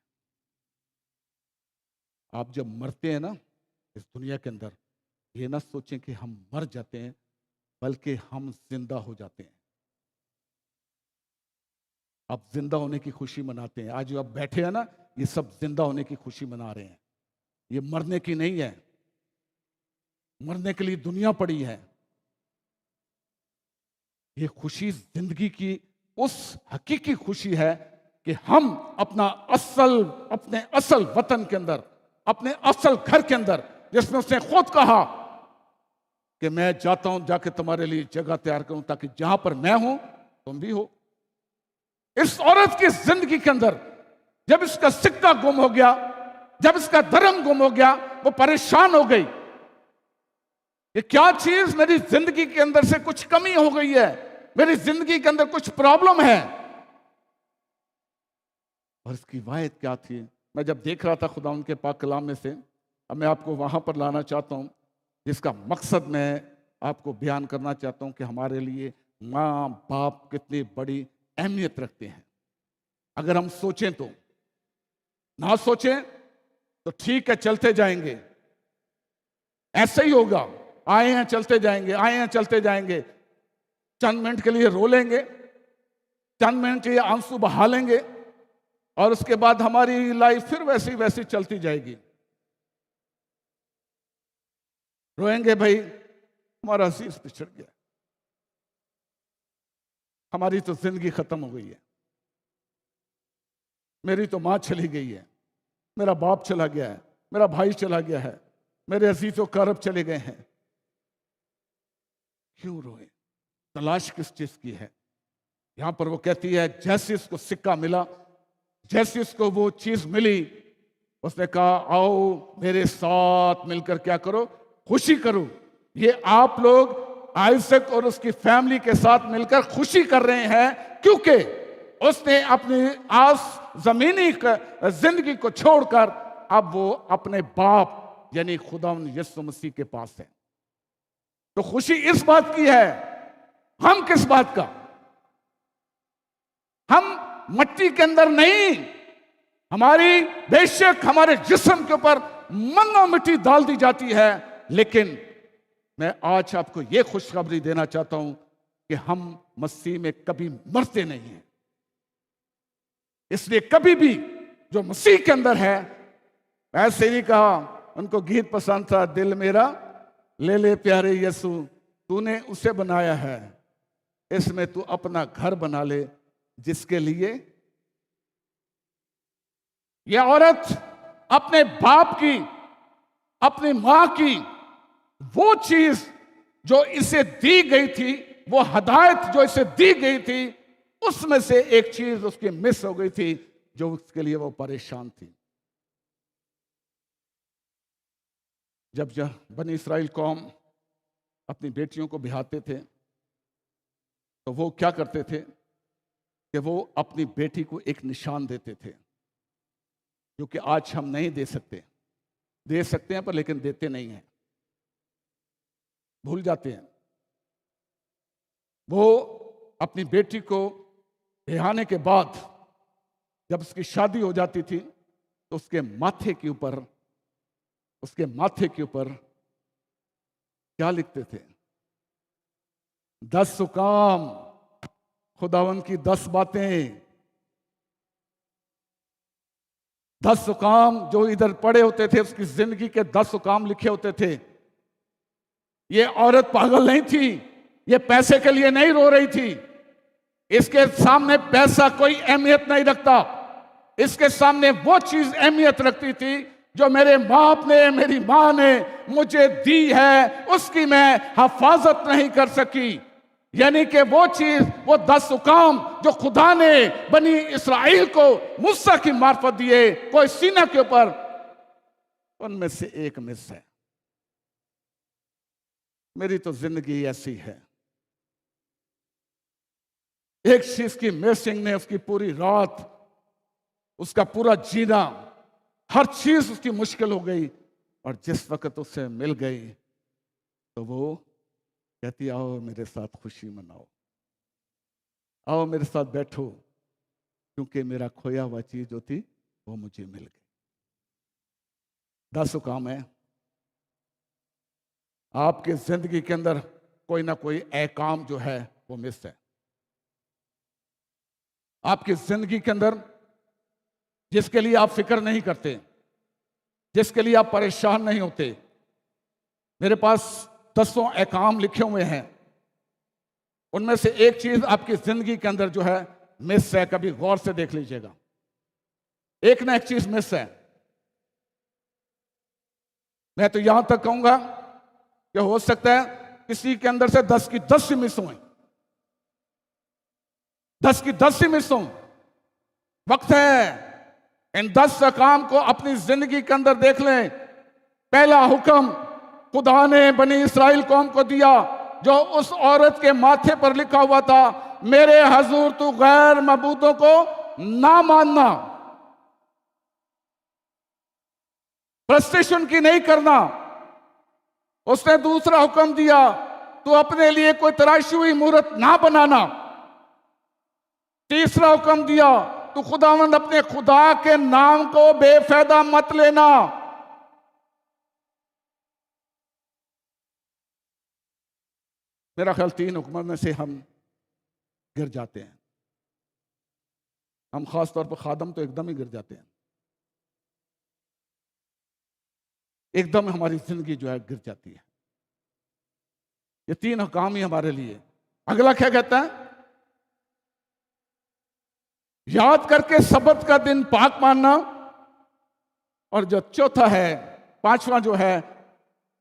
आप जब मरते हैं ना इस दुनिया के अंदर, ये ना सोचें कि हम मर जाते हैं, बल्कि हम जिंदा हो जाते हैं। आप जिंदा होने की खुशी मनाते हैं। आज जो आप बैठे हैं ना, ये सब जिंदा होने की खुशी मना रहे हैं। ये मरने की नहीं है, मरने के लिए दुनिया पड़ी है। ये खुशी जिंदगी की उस हकीकी खुशी है कि हम अपने असल वतन के अंदर, अपने असल घर के अंदर, जिसमें उसने खुद कहा कि मैं जाता हूं जाके तुम्हारे लिए जगह तैयार करूं, ताकि जहां पर मैं हूं तुम भी हो। इस औरत की जिंदगी के अंदर जब इसका सिक्का गुम हो गया, जब इसका धर्म गुम हो गया, वो परेशान हो गई। ये क्या चीज, मेरी जिंदगी के अंदर से कुछ कमी हो गई है, मेरी जिंदगी के अंदर कुछ प्रॉब्लम है। और इसकी वायद क्या थी? मैं जब देख रहा था खुदा उनके पाक कलाम में से, अब मैं आपको वहां पर लाना चाहता हूं, जिसका मकसद मैं आपको बयान करना चाहता हूं कि हमारे लिए माँ बाप कितनी बड़ी अहमियत रखते हैं। अगर हम सोचें तो, ना सोचें तो ठीक है, चलते जाएंगे, ऐसे ही होगा। आए हैं चलते जाएंगे, आए हैं चलते जाएंगे, चंद मिनट के लिए रो लेंगे, चंद मिनट के लिए आंसू बहा लेंगे, और उसके बाद हमारी लाइफ फिर वैसी वैसी चलती जाएगी। रोएंगे भाई हमारा अजीज पिछड़ गया, हमारी तो जिंदगी खत्म हो गई है, मेरी तो मां चली गई है, मेरा बाप चला गया है, मेरा भाई चला गया है, मेरे अजीजों करब चले गए हैं। क्यों रोए? तलाश किस चीज की है? यहां पर वो कहती है, जैसे उसको सिक्का मिला, जैसे उसको वो चीज मिली, उसने कहा आओ मेरे साथ मिलकर क्या करो, खुशी करो। ये आप लोग आइजक और उसकी फैमिली के साथ मिलकर खुशी कर रहे हैं, क्योंकि उसने अपनी जमीनी जिंदगी को छोड़कर अब वो अपने बाप यानी खुदा यीशु मसीह के पास है। तो खुशी इस बात की है, हम किस बात का? हम मट्टी के अंदर नहीं, हमारी बेशक हमारे जिस्म के ऊपर मन्नो मिट्टी डाल दी जाती है, लेकिन मैं आज आपको यह खुशखबरी देना चाहता हूं कि हम मसीह में कभी मरते नहीं हैं। इसलिए कभी भी जो मसीह के अंदर है, ऐसे नहीं कहा, उनको गीत पसंद था, दिल मेरा ले ले प्यारे यीशु, तूने उसे बनाया है, इसमें तू अपना घर बना ले, जिसके लिए यह औरत अपने बाप की, अपनी मां की वो चीज जो इसे दी गई थी, वो हदायत जो इसे दी गई थी, उसमें से एक चीज उसकी मिस हो गई थी, जो उसके लिए वो परेशान थी। जब बनी इस्राएल कौम अपनी बेटियों को ब्याहते थे, तो वो क्या करते थे कि वो अपनी बेटी को एक निशान देते थे, जो कि आज हम नहीं दे सकते। दे सकते हैं पर लेकिन देते नहीं हैं, भूल जाते हैं। वो अपनी बेटी को ब्याहने के बाद जब उसकी शादी हो जाती थी, तो उसके माथे के ऊपर क्या लिखते थे? 10 हुकाम, खुदावन की 10 बातें। 10 हुकाम जो इधर पड़े होते थे, उसकी जिंदगी के 10 हुकाम लिखे होते थे। ये औरत पागल नहीं थी, ये पैसे के लिए नहीं रो रही थी। इसके सामने पैसा कोई अहमियत नहीं रखता, इसके सामने वो चीज अहमियत रखती थी जो मेरे बाप ने, मेरी मां ने मुझे दी है, उसकी मैं हिफाजत नहीं कर सकी। यानी कि वो चीज, वो 10 हुकाम जो खुदा ने बनी इस्राएल को मूसा की मार्फत दिए, कोई सीना के ऊपर, उनमें से एक मिस है। मेरी तो जिंदगी ऐसी है, एक चीज की मिसिंग ने उसकी पूरी रात, उसका पूरा जीना, हर चीज उसकी मुश्किल हो गई। और जिस वक्त उससे मिल गई, तो वो कहती, आओ मेरे साथ खुशी मनाओ, आओ मेरे साथ बैठो, क्योंकि मेरा खोया हुआ चीज जो थी वो मुझे मिल गई। 10 हुकाम है। आपकी जिंदगी के अंदर कोई ना कोई काम जो है वो मिस है। आपकी जिंदगी के अंदर जिसके लिए आप फिक्र नहीं करते, जिसके लिए आप परेशान नहीं होते। मेरे पास 10 अहकाम लिखे हुए हैं, उनमें से एक चीज आपकी जिंदगी के अंदर जो है मिस है। कभी गौर से देख लीजिएगा, एक ना एक चीज मिस है। मैं तो यहां तक कहूंगा कि हो सकता है किसी के अंदर से 10 की 10 ही मिस हुए, 10 की 10 ही मिस हो। वक्त है इन 10 काम को अपनी जिंदगी के अंदर देख लें। पहला हुक्म खुदा ने बनी इस्राएल कौम को दिया, जो उस औरत के माथे पर लिखा हुआ था, मेरे हजूर तू गैर मबूदों को ना मानना, प्रस्टेशन की नहीं करना। उसने दूसरा हुक्म दिया, तू अपने लिए कोई तराशी हुई मूर्त ना बनाना। तीसरा हुक्म दिया, तू खुदावंद अपने खुदा के नाम को बेफायदा मत लेना। मेरा ख्याल 3 हुक्मों में से हम गिर जाते हैं। हम खास तौर पर खादम तो एकदम ही गिर जाते हैं, एकदम हमारी जिंदगी जो है गिर जाती है। ये 3 हुकाम ही हमारे लिए। अगला क्या कहता है? याद करके सबत का दिन पाक मानना। और जो चौथा है, 5वां जो है,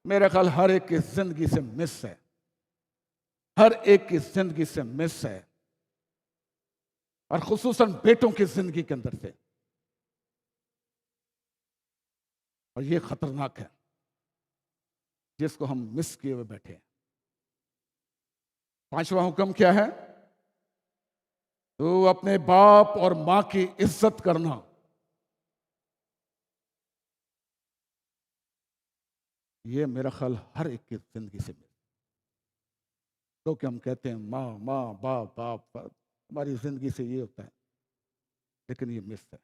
मेरे ख्याल हर एक की जिंदगी से मिस है, हर एक की जिंदगी से मिस है, और खुसूसन बेटों की जिंदगी के अंदर से। और ये खतरनाक है, जिसको हम मिस किए हुए बैठे हैं। 5वां हुक्म क्या है? तो अपने बाप और मां की इज्जत करना। ये मेरा ख्याल हर एक की जिंदगी से मिस। क्योंकि हम कहते हैं माँ माँ बाप बाप बाप, हमारी जिंदगी से ये होता है, लेकिन ये मिस है।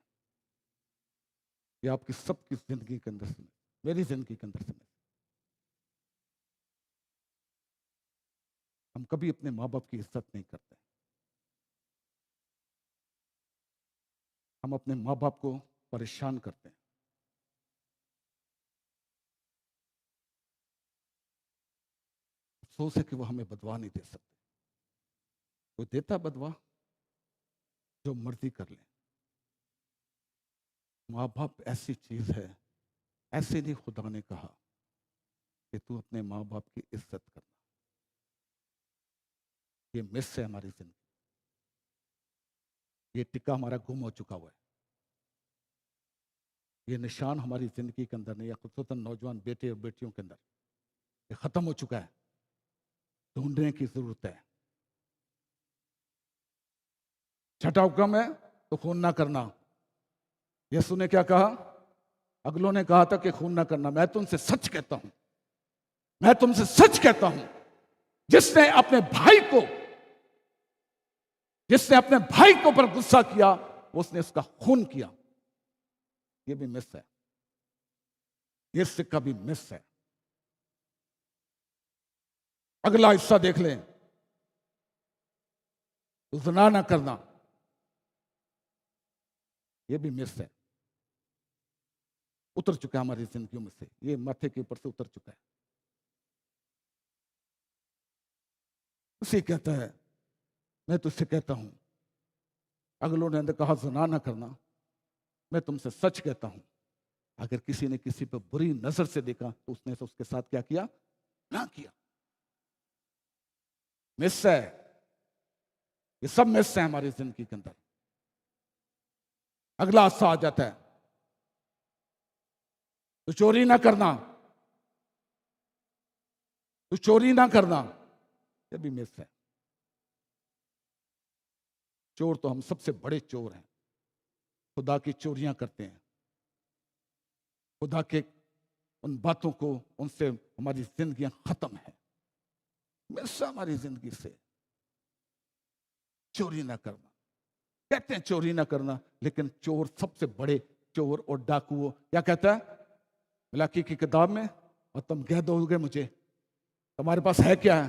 ये आपकी सबकी जिंदगी के अंदर से, मेरी जिंदगी के अंदर से मिस। हम कभी अपने माँ बाप की इज्जत नहीं करते। हम अपने माँ बाप को परेशान करते हैं। अफसोस है कि वो हमें बदवा नहीं दे सकते। वो देता बदवा, जो मर्जी कर ले। माँ बाप ऐसी चीज है, ऐसे नहीं खुदा ने कहा कि तू अपने माँ बाप की इज्जत करना। ये मिस है हमारी जिंदगी। ये टिक्का हमारा गुम हो चुका हुआ है। ये निशान हमारी जिंदगी के अंदर नहीं है, खुसूसन नौजवान बेटे और बेटियों के अंदर ये खत्म हो चुका है। ढूंढने की जरूरत है। छठा हुक्म है तो खून ना करना। यीशु ने क्या कहा? अगलों ने कहा था कि खून ना करना। मैं तुमसे सच कहता हूं, मैं तुमसे सच कहता हूं, जिसने अपने भाई को ऊपर गुस्सा किया, उसने उसका खून किया। ये भी मिस है, ये सिक्का भी मिस है। अगला हिस्सा देख लें, तो ज़िना ना करना। ये भी मिस है, उतर चुका है हमारी जिंदगियों में से। ये माथे के ऊपर से उतर चुका है। उसे कहता है, मैं तुझसे कहता हूं, अगलों ने कहा ज़िना ना करना, मैं तुमसे सच कहता हूं, अगर किसी ने किसी पर बुरी नजर से देखा तो उसने तो उसके साथ क्या किया? ना किया। मिस है, ये सब मिस है हमारी जिंदगी के अंदर। अगला हिस्सा आ जाता है, तो चोरी ना करना, तो चोरी ना करना। ये भी मिस है। चोर तो हम सबसे बड़े चोर हैं, खुदा की चोरियां करते हैं। खुदा के उन बातों को, उनसे हमारी जिंदगियां खत्म है। मिस हमारी जिंदगी से। चोरी ना करना, कहते हैं चोरी ना करना, लेकिन चोर, सबसे बड़े चोर और डाकू क्या कहता है मलाकी की किताब में? और तुम कह दोगे मुझे, तुम्हारे पास है क्या है?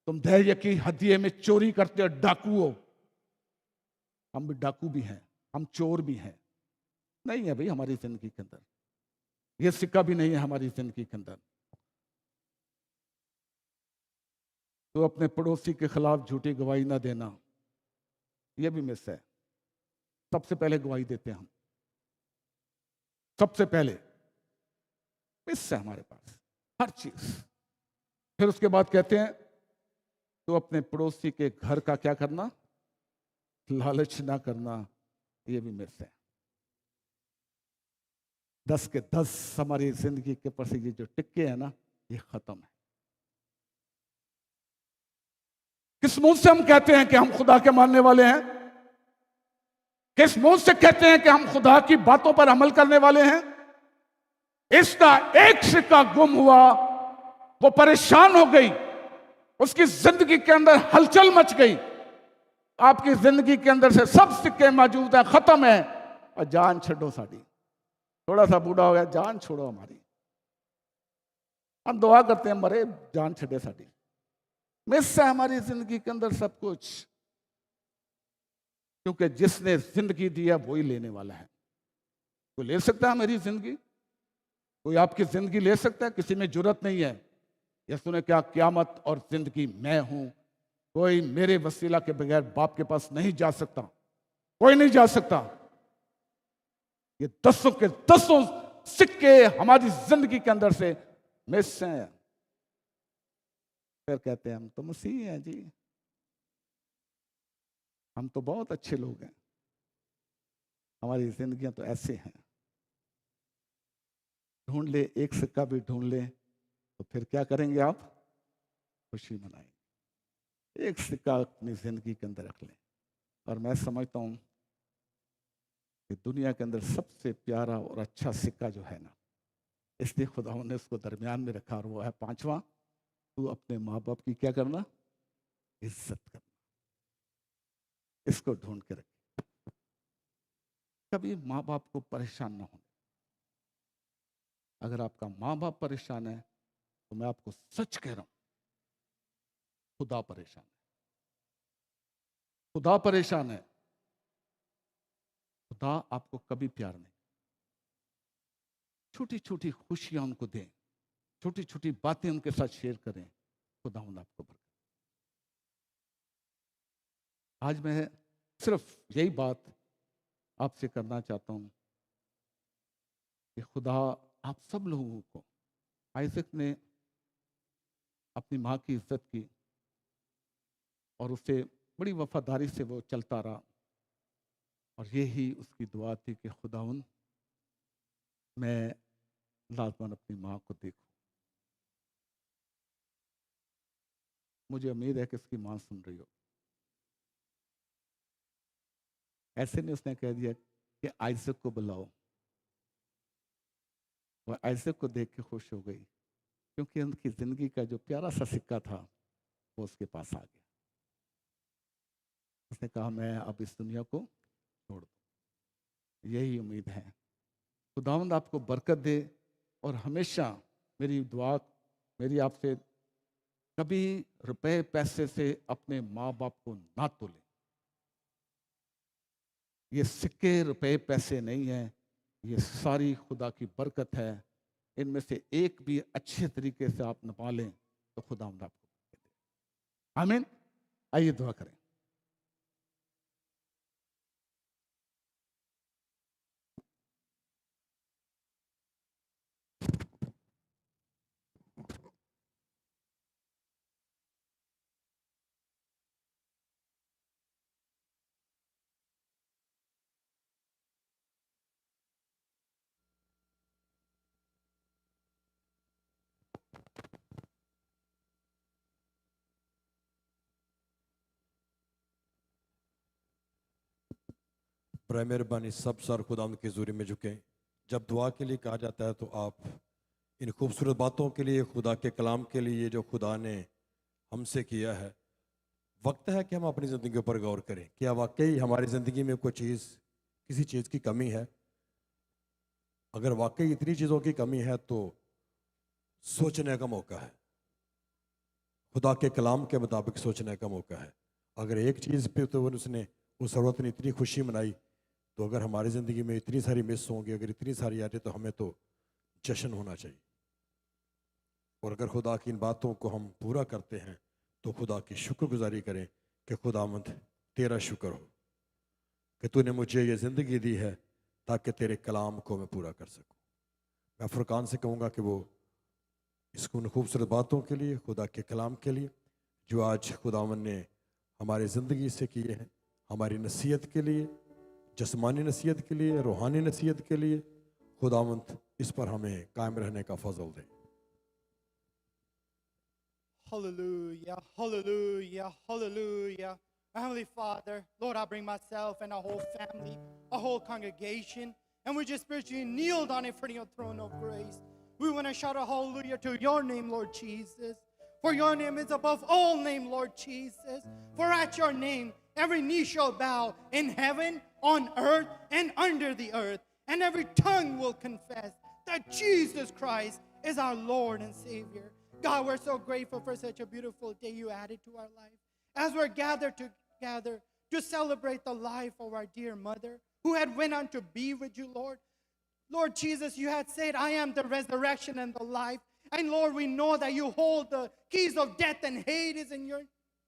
तुम धैर्य की हदिये में चोरी करते हो, डाकू हो। हम भी डाकू भी हैं, हम चोर भी हैं। नहीं है भाई हमारी जिंदगी के अंदर, यह सिक्का भी नहीं है हमारी जिंदगी के अंदर। तो अपने पड़ोसी के खिलाफ झूठी गवाही ना देना, यह भी मिस है। सबसे पहले गवाही देते हैं हम, सबसे पहले मिस है हमारे पास हर चीज। फिर उसके बाद कहते हैं तो अपने पड़ोसी के घर का क्या करना? लालच ना करना, यह भी मिस है। 10 के 10 हमारी जिंदगी के ऊपर से ये जो टिक्के हैं ना, ये खत्म है। किस मुंह से हम कहते हैं कि हम खुदा के मानने वाले हैं? किस मुंह से कहते हैं कि हम खुदा की बातों पर अमल करने वाले हैं? इसका एक सिक्का गुम हुआ, वो परेशान हो गई, उसकी जिंदगी के अंदर हलचल मच गई। आपकी जिंदगी के अंदर से सब सिक्के मौजूद हैं, खत्म है। और जान छो साड़ी, थोड़ा सा बूढ़ा हो गया, जान छोड़ो हमारी। हम दुआ करते हैं मरे, जान छड़े साड़ी। मिस है हमारी जिंदगी के अंदर सब कुछ, क्योंकि जिसने जिंदगी दी है वही लेने वाला है। कोई ले सकता है मेरी जिंदगी? कोई आपकी जिंदगी ले सकता है? किसी में जुर्रत नहीं है। यीशु ने क्या, क़यामत और जिंदगी मैं हूं, कोई मेरे वसीला के बगैर बाप के पास नहीं जा सकता, कोई नहीं जा सकता। ये 10 के 10 सिक्के हमारी जिंदगी के अंदर से मिस हैं। फिर कहते हैं हम तो मसीह हैं जी, हम तो बहुत अच्छे लोग हैं, हमारी जिंदगियां तो ऐसे हैं। ढूंढ ले, एक सिक्का भी ढूंढ ले, तो फिर क्या करेंगे आप? खुशी मनाएंगे। एक सिक्का अपनी जिंदगी के अंदर रख लें। और मैं समझता हूं कि दुनिया के अंदर सबसे प्यारा और अच्छा सिक्का जो है ना, इसलिए खुदा ने उसको दरमियान में रखा, और वो है 5वां तू अपने माँ बाप की क्या करना, इज्जत करना। इसको ढूंढ के रखिए, कभी माँ बाप को परेशान ना होने। अगर आपका माँ बाप परेशान है तो मैं आपको सच कह रहा हूं, खुदा परेशान है। खुदा परेशान है। खुदा आपको कभी प्यार नहीं। छोटी छोटी खुशियां उनको दें, छोटी छोटी बातें उनके साथ शेयर करें, खुदा आपको बरकत। आज मैं सिर्फ यही बात आपसे करना चाहता हूं कि खुदा आप सब लोगों को, आइजक ने अपनी माँ की इज्जत की और उसे बड़ी वफादारी से वो चलता रहा, और यही उसकी दुआ थी कि खुदाउन मैं लाजमन अपनी माँ को देखूं। मुझे उम्मीद है कि उसकी माँ सुन रही हो। ऐसे नहीं उसने कह दिया कि आइजक को बुलाओ, वह आइजक को देख के खुश हो गई, क्योंकि उनकी जिंदगी का जो प्यारा सा सिक्का था वो उसके पास आ गया। उसने कहा मैं अब इस दुनिया को छोड़ दूं। यही उम्मीद है। खुदावंद आपको बरकत दे, और हमेशा मेरी दुआ, मेरी आपसे, कभी रुपए पैसे से अपने माँ बाप को ना तोलें। ये सिक्के रुपए पैसे नहीं है, ये सारी खुदा की बरकत है। इनमें से एक भी अच्छे तरीके से आप निभा लें तो खुदावंद आपको बरकत दे। आमीन। आइए दुआ करें। बर मेहरबानी सब सर खुदावंद की हज़ूरी में झुकें। जब दुआ के लिए कहा जाता है तो आप इन खूबसूरत बातों के लिए, खुदा के कलाम के लिए जो खुदा ने हमसे किया है, वक्त है कि हम अपनी ज़िंदगी पर गौर करें। क्या वाकई हमारी ज़िंदगी में कोई चीज़, किसी चीज़ की कमी है? अगर वाकई इतनी चीज़ों की कमी है तो सोचने का मौका है, खुदा के कलाम के मुताबिक सोचने का मौका है। अगर एक चीज़ पे तो उसने, उस औरत ने इतनी खुशी मनाई, तो अगर हमारी ज़िंदगी में इतनी सारी मिस होंगी, अगर इतनी सारी आ रही, तो हमें तो जश्न होना चाहिए। और अगर खुदा की इन बातों को हम पूरा करते हैं तो खुदा की शुक्रगुजारी करें कि खुदावंद तेरा शुक्र हो कि तूने मुझे ये ज़िंदगी दी है ताकि तेरे कलाम को मैं पूरा कर सकूं। मैं फुरकान से कहूँगा कि वो इसको उन खूबसूरत बातों के लिए, खुदा के कलाम के लिए जो आज खुदावंद ने हमारी ज़िंदगी से किए हैं, हमारी नसीहत के लिए, जस्मानी नसीहत के लिए, रूहानी नसीहत के लिए, खुदावंद इस पर हमें कायम रहने का फजल दे। Hallelujah, hallelujah, hallelujah. Our Heavenly Father, Lord, I bring myself and our whole family, our whole congregation, and we just spiritually kneel down in front of your throne of grace. We want to shout a hallelujah to your name, Lord Jesus. For your name is above all name, Lord Jesus. For at your name, every knee shall bow in heaven, on earth, and under the earth. And every tongue will confess that Jesus Christ is our Lord and Savior. God, we're so grateful for such a beautiful day you added to our life. As we're gathered together to celebrate the life of our dear mother who had went on to be with you, Lord. Lord Jesus, you had said, I am the resurrection and the life. And Lord, we know that you hold the keys of death and Hades in your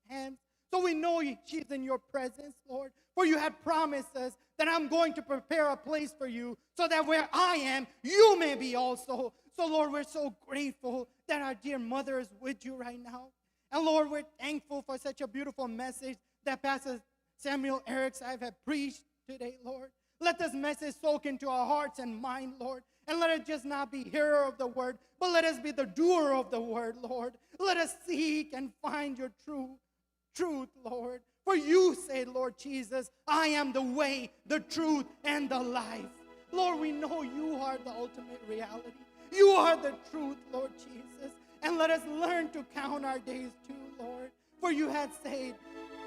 hands. So we know she's in your presence, Lord. For you had promised us that I'm going to prepare a place for you so that where I am, you may be also. So Lord, we're so grateful that our dear mother is with you right now. And Lord, we're thankful for such a beautiful message that Pastor Samuel Eriks have preached today, Lord. Let this message soak into our hearts and mind, Lord. And let it just not be hearer of the word, but let us be the doer of the word, Lord. Let us seek and find your truth, Lord. For you say, Lord Jesus, I am the way, the truth, and the life. Lord, we know you are the ultimate reality. You are the truth, Lord Jesus. And let us learn to count our days too, Lord. For you had said,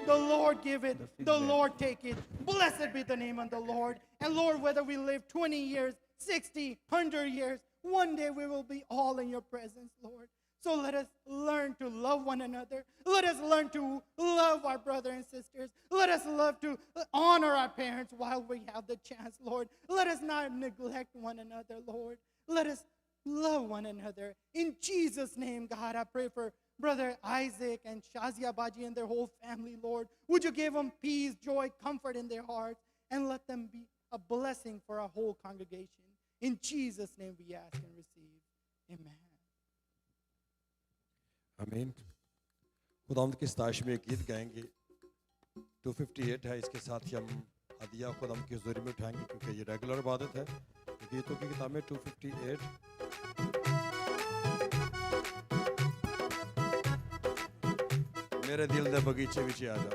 the Lord give it, the Lord take it. Blessed be the name of the Lord. And Lord, whether we live 20 years, 60, 100 years, one day we will be all in your presence, Lord. So let us learn to love one another. Let us learn to love our brothers and sisters. Let us love to honor our parents while we have the chance, Lord. Let us not neglect one another, Lord. Let us love one another. In Jesus' name, God, I pray for Brother Isaac and Shazia Baji and their whole family, Lord. Would you give them peace, joy, comfort in their hearts, and let them be a blessing for our whole congregation. In Jesus' name we ask and receive. Amen. आमीन। खुदावंद की सताइश में एक गीत गाएंगे। 258 है, इसके साथ ही हम हदिया खुदावंद की हुजूरी में उठाएंगे क्योंकि ये रेगुलर इबादत है। गीतों की किताब में 258। मेरे दिल दे बगीचे विच आ जा।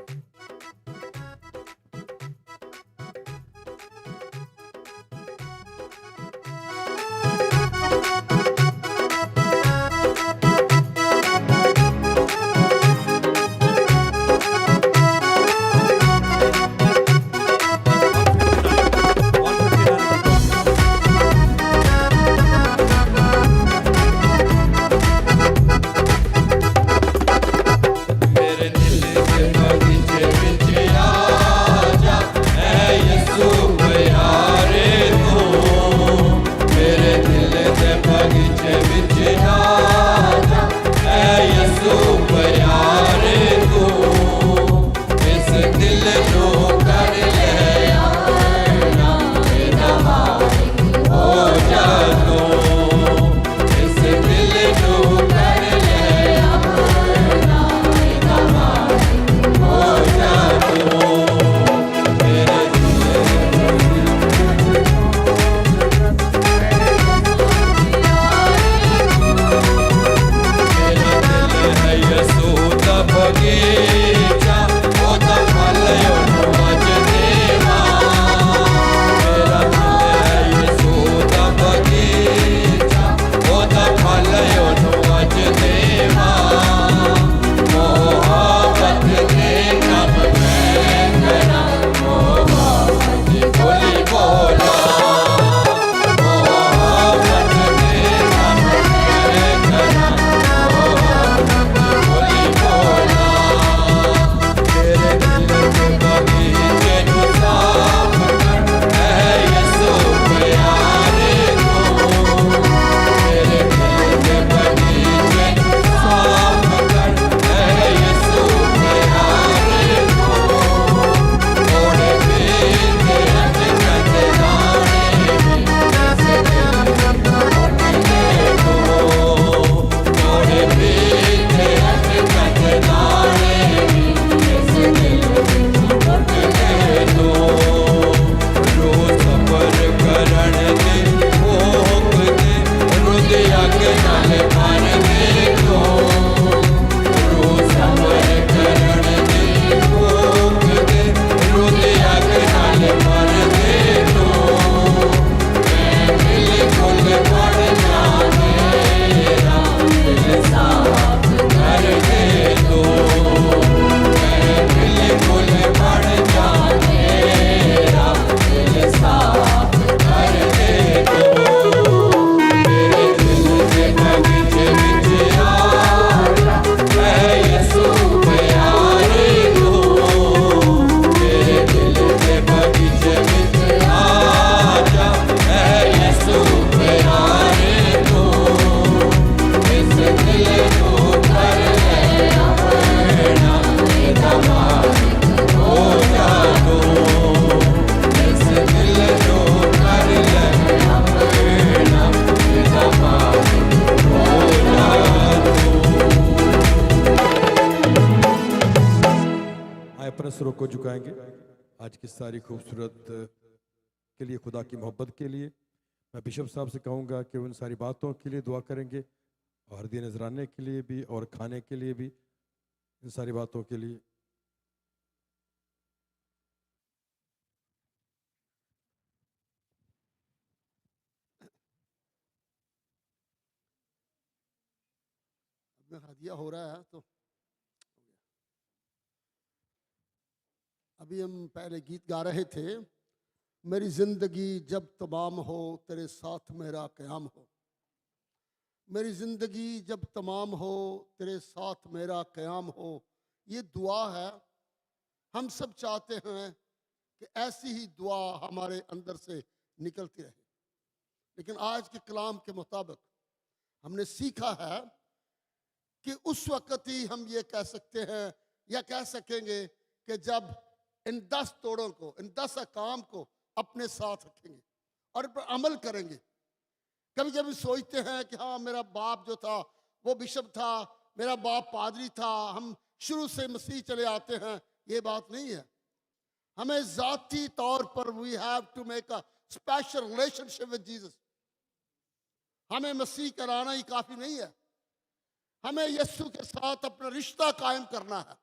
सरों को झुकाएंगे आज की सारी खूबसूरत के लिए, खुदा की मोहब्बत के लिए। मैं बिशप साहब से कहूँगा कि उन सारी बातों के लिए दुआ करेंगे और हरदी नजराने के लिए भी और खाने के लिए भी, इन सारी बातों के लिए। में हदिया हो रहा है तो अभी हम पहले गीत गा रहे थे, मेरी जिंदगी जब तमाम हो तेरे साथ मेरा क़याम हो। मेरी जिंदगी जब तमाम हो तेरे साथ मेरा क़याम हो, ये दुआ है। हम सब चाहते हैं कि ऐसी ही दुआ हमारे अंदर से निकलती रहे, लेकिन आज के कलाम के मुताबिक हमने सीखा है कि उस वक़्त ही हम ये कह सकते हैं या कह सकेंगे कि जब इन 10 तोड़ों को, इन 10 अहकाम को अपने साथ रखेंगे और इन पर अमल करेंगे। कभी कभी सोचते हैं कि हाँ, मेरा बाप जो था वो बिशप था, मेरा बाप पादरी था, हम शुरू से मसीह चले आते हैं। ये बात नहीं है। हमें ज़ाती तौर पर we have to make a special relationship with Jesus. हमें मसीह कराना ही काफ़ी नहीं है, हमें यीशु के साथ अपना रिश्ता कायम करना है।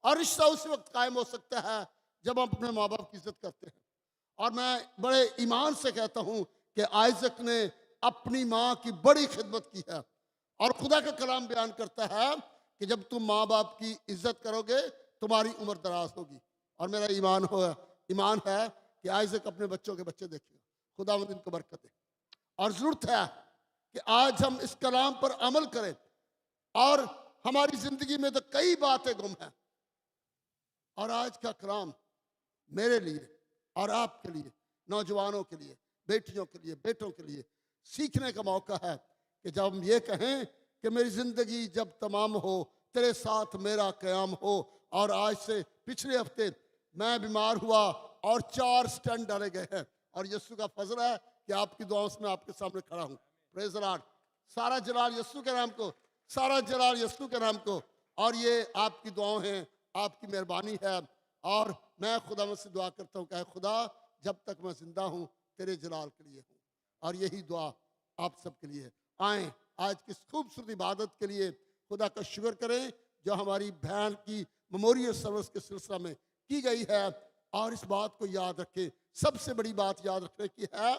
और रिश्ता उस वक्त कायम हो सकता है जब हम अपने माँ बाप की इज्जत करते हैं। और मैं बड़े ईमान से कहता हूँ कि आइजक ने अपनी माँ की बड़ी खिदमत की है। और खुदा का कलाम बयान करता है कि जब तुम माँ बाप की इज्जत करोगे तुम्हारी उम्र दराज होगी। और मेरा ईमान है कि आइजक अपने बच्चों के बच्चे देखेगा। खुदावंद इनको बरकत दे। और ज़रूरत है कि आज हम इस कलाम पर अमल करें। और हमारी ज़िंदगी में तो कई बातें गुम हैं, और आज का कलाम मेरे लिए और आपके लिए, नौजवानों के लिए, बेटियों के लिए, बेटों के लिए सीखने का मौका है कि जब हम ये कहें कि मेरी ज़िंदगी जब तमाम हो तेरे साथ मेरा क़याम हो। और आज से पिछले हफ्ते मैं बीमार हुआ और 4 स्टेंट डाले गए हैं, और यीशु का फजल है कि आपकी दुआओं से मैं आपके सामने खड़ा हूँ। Praise the Lord. सारा जलाल यीशु के नाम को, सारा जलाल यीशु के नाम को। और ये आपकी दुआएं हैं, आपकी मेहरबानी है। और मैं खुदा से दुआ करता हूँ कि खुदा जब तक मैं जिंदा हूँ तेरे जलाल के लिए हूँ। और यही दुआ आप सबके लिए है। आए आज की खूबसूरत इबादत के लिए खुदा का शुक्र करें जो हमारी बहन की मेमोरियल सर्विस के सिलसिला में की गई है। और इस बात को याद रखें, सबसे बड़ी बात याद रखने की है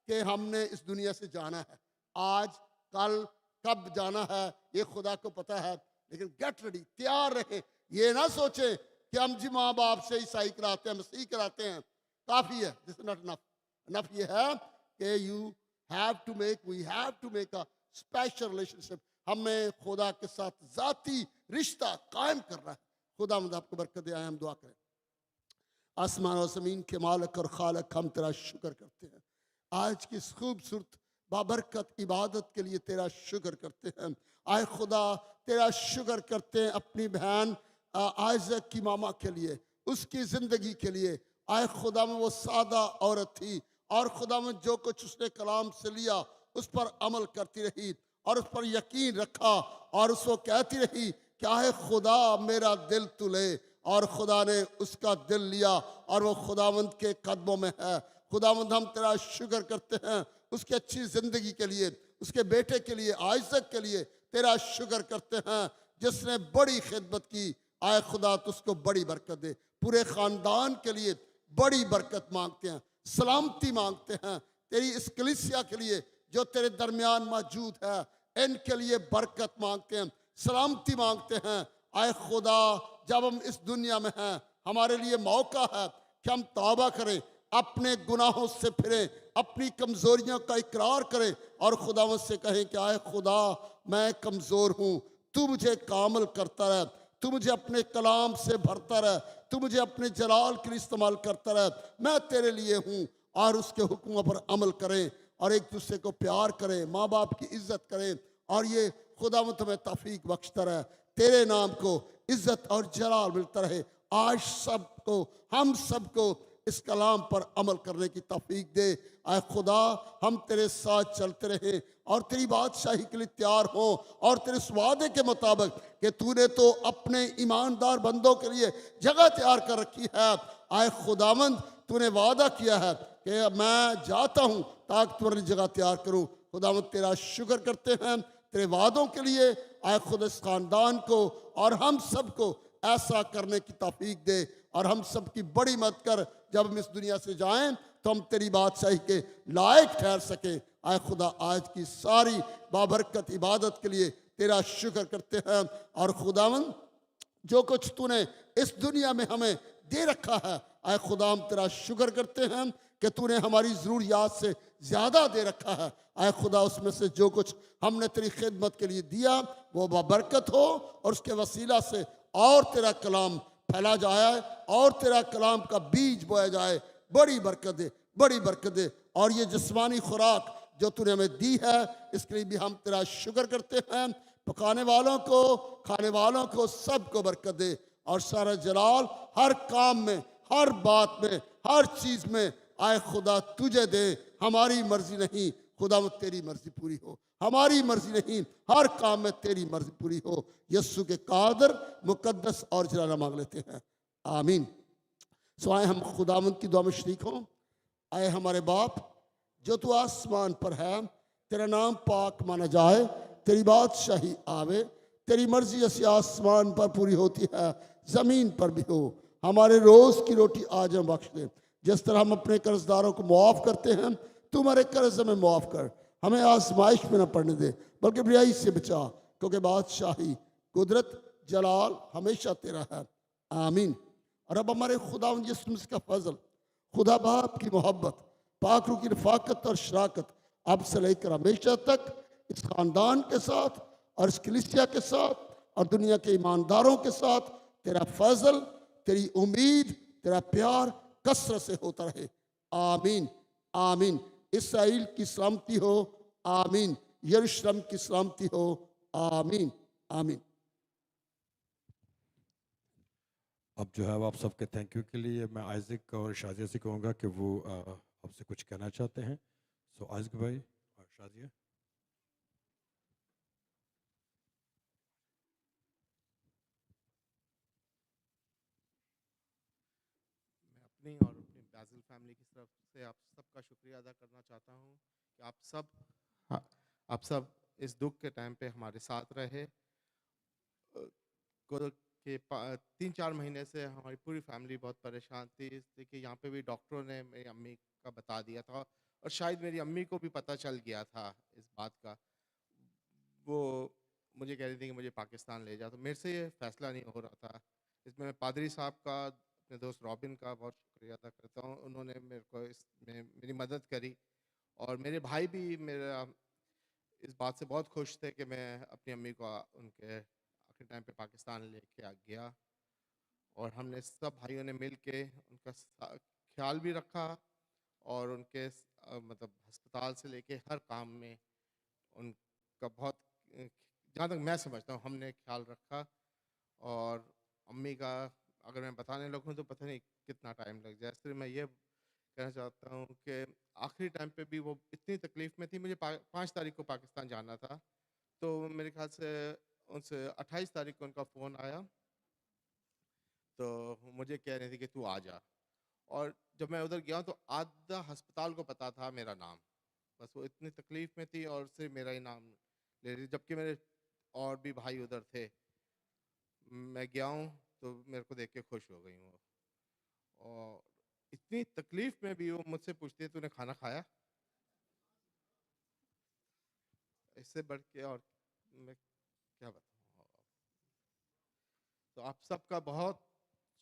कि हमने इस दुनिया से जाना है। आज, कल, कब जाना है ये खुदा को पता है, लेकिन गेट रेडी, तैयार रहें। ये ना सोचें कि हम जी माँ बाप से ईसाई कराते हैं, मसीह कराते हैं, काफ़ी है। This is not enough. Enough ये है कि we have to make a special relationship. हमें खुदा के साथ ज़ाती रिश्ता कायम करना है। खुदा आपको बरकत दे। आए हम दुआ करें। आसमान और ज़मीन के मालिक और खालिक, हम तेरा शुक्र करते हैं आज की इस खूबसूरत बाबरकत इबादत के लिए। तेरा शुक्र करते हैं। आए खुदा तेरा शुक्र करते हैं अपनी बहन आइज़क की मामा के लिए, उसकी ज़िंदगी के लिए। आए खुदा में वो सादा औरत थी, और खुदा में जो कुछ उसने कलाम से लिया उस पर अमल करती रही और उस पर यकीन रखा, और उसको कहती रही कि आए खुदा मेरा दिल तू ले। और खुदा ने उसका दिल लिया और वो खुदावंद के कदमों में है। खुदावंद हम तेरा शुक्र करते हैं उसकी अच्छी ज़िंदगी के लिए, उसके बेटे के लिए, आइज़क के लिए तेरा शुक्र करते हैं जिसने बड़ी खिदमत की। आए खुदा तुझको बड़ी बरकत दे। पूरे ख़ानदान के लिए बड़ी बरकत मांगते हैं, सलामती मांगते हैं। तेरी इस कलीसिया के लिए जो तेरे दरमियान मौजूद है, इनके लिए बरकत मांगते हैं, सलामती मांगते हैं। आए खुदा जब हम इस दुनिया में हैं, हमारे लिए मौका है कि हम तौबा करें, अपने गुनाहों से फिरें, अपनी कमज़ोरियों का इकरार करें और खुदावंद से कहें कि आए खुदा मैं कमज़ोर हूँ, तू मुझे कामल करता रह, तू मुझे अपने कलाम से भरता रह, तू मुझे अपने जलाल के लिए इस्तेमाल करता रह। मैं तेरे लिए हूँ। और उसके हुक्मों पर अमल करें और एक दूसरे को प्यार करें, माँ बाप की इज्जत करें। और ये खुदावंद तुम्हें तौफीक बख्शता रहे, तेरे नाम को इज्जत और जलाल मिलता रहे। आज सबको, हम सबको इस कलाम पर अमल करने की तौफीक दे। आए खुदा हम तेरे साथ चलते रहे और तेरी बादशाही के लिए तैयार हो, और तेरे इस वादे के मुताबिक कि तूने तो अपने ईमानदार बंदों के लिए जगह तैयार कर रखी है। आए खुदावंद तूने वादा किया है कि मैं जाता हूँ ताकि तुम्हारी जगह तैयार करूँ। खुदावंद तेरा शुक्र करते हैं तेरे वादों के लिए। आए खुद इस खानदान को और हम सबको ऐसा करने की तौफीक दे, और हम सब की बड़ी मदद कर। जब हम इस दुनिया से जाएं तो हम तेरी बादशाही के लायक ठहर सकें। आए खुदा आज की सारी बाबरकत इबादत के लिए तेरा शुक्र करते हैं। और खुदावंद जो कुछ तूने इस दुनिया में हमें दे रखा है, आए खुदा हम तेरा शुक्र करते हैं कि तूने हमारी ज़रूरियात से ज़्यादा दे रखा है। आए खुदा उसमें से जो कुछ हमने तेरी खिदमत के लिए दिया वो बरकत हो, और उसके वसीला से और तेरा कलाम फैला जाए और तेरा कलाम का बीज बोया जाए। बड़ी बरकत दे, बड़ी बरकत दे। और ये जिस्मानी खुराक जो तूने हमें दी है इसके लिए भी हम तेरा शुक्र करते हैं। पकाने वालों को, खाने वालों को, सबको बरकत दे। और सारा जलाल हर काम में, हर बात में, हर चीज़ में आए खुदा तुझे दे। हमारी मर्जी नहीं खुदा, वो तेरी मर्जी पूरी हो। हमारी मर्जी नहीं, हर काम में तेरी मर्जी पूरी हो। यस्सु के कादर मुकद्दस और जलाला मांग लेते हैं, आमीन। सो आए हम खुदावंद की दुआ में शरीक हों। आए हमारे बाप जो तू आसमान पर है, तेरा नाम पाक माना जाए, तेरी बादशाही आवे, तेरी मर्जी जैसे आसमान पर पूरी होती है ज़मीन पर भी हो। हमारे रोज़ की रोटी आज हम बख्श दे, जिस तरह हम अपने कर्जदारों को मुआफ़ करते हैं, तू हमारे कर्ज हमें मुआफ़ कर। हमें आजमाइश में न पड़ने दे, बल्कि बुराई से बचा, क्योंकि बादशाही, कुदरत, जलाल हमेशा तेरा है, आमीन। और अब हमारे खुदावंद यीशु मसीह का फजल, खुदा बाप की मोहब्बत, पाक रूह की रफ़ाकत और शराकत अब से लेकर हमेशा तक इस ख़ानदान के साथ और इस कलीसिया के साथ और दुनिया के ईमानदारों के साथ तेरा फजल, तेरी उम्मीद, तेरा प्यार कसरत से होता रहे, आमीन, आमीन। इसराइल की सलामती हो, आमीन। यरूशलेम की सलामती हो, आमीन, आमीन। अब जो है वो आप सबके थैंक यू के लिए मैं आइज़िक और शाजिया से कहूँगा कि वो आपसे कुछ कहना चाहते हैं। सो आइज़िक भाई और शाजिया। मैं अपनी और अपनी बैजिल फैमिली की तरफ से आप सबका शुक्रिया अदा करना चाहता हूँ कि आप सब इस दुख के टाइम पे हमारे साथ रहे। को के 3-4 महीने से हमारी पूरी फैमिली बहुत परेशान थी। देखिए यहाँ पे भी डॉक्टरों ने मेरी अम्मी का बता दिया था, और शायद मेरी अम्मी को भी पता चल गया था इस बात का। वो मुझे कह रही थी कि मुझे पाकिस्तान ले जाओ, तो मेरे से ये फैसला नहीं हो रहा था। इसमें मैं पादरी साहब का, अपने दोस्त रॉबिन का बहुत शुक्रिया अदा करता हूँ। उन्होंने मेरे को इसमें मेरी मदद करी, और मेरे भाई भी मेरा इस बात से बहुत खुश थे कि मैं अपनी अम्मी को उनके आखिरी टाइम पे पाकिस्तान लेके आ गया। और हमने सब भाइयों ने मिल के उनका ख्याल भी रखा, और उनके मतलब अस्पताल से लेके हर काम में उनका बहुत, जहाँ तक मैं समझता हूँ, हमने ख्याल रखा। और अम्मी का अगर मैं बताने लगूँ तो पता नहीं कितना टाइम लग जाए। इसलिए मैं ये कहना चाहता हूँ कि आखिरी टाइम पे भी वो इतनी तकलीफ़ में थी। मुझे 5 तारीख को पाकिस्तान जाना था, तो मेरे ख्याल से उनसे 28 तारीख को उनका फ़ोन आया, तो मुझे कह रही थी कि तू आ जा। और जब मैं उधर गया तो आधा अस्पताल को पता था मेरा नाम, बस वो इतनी तकलीफ़ में थी और सिर्फ मेरा ही नाम ले रही, जबकि मेरे और भी भाई उधर थे। मैं गया हूँ तो मेरे को देख के खुश हो गई वो, और इतनी तकलीफ़ में भी वो मुझसे पूछती है तूने खाना खाया? इससे बढ़ के और मैं क्या बताऊँ। तो आप सबका बहुत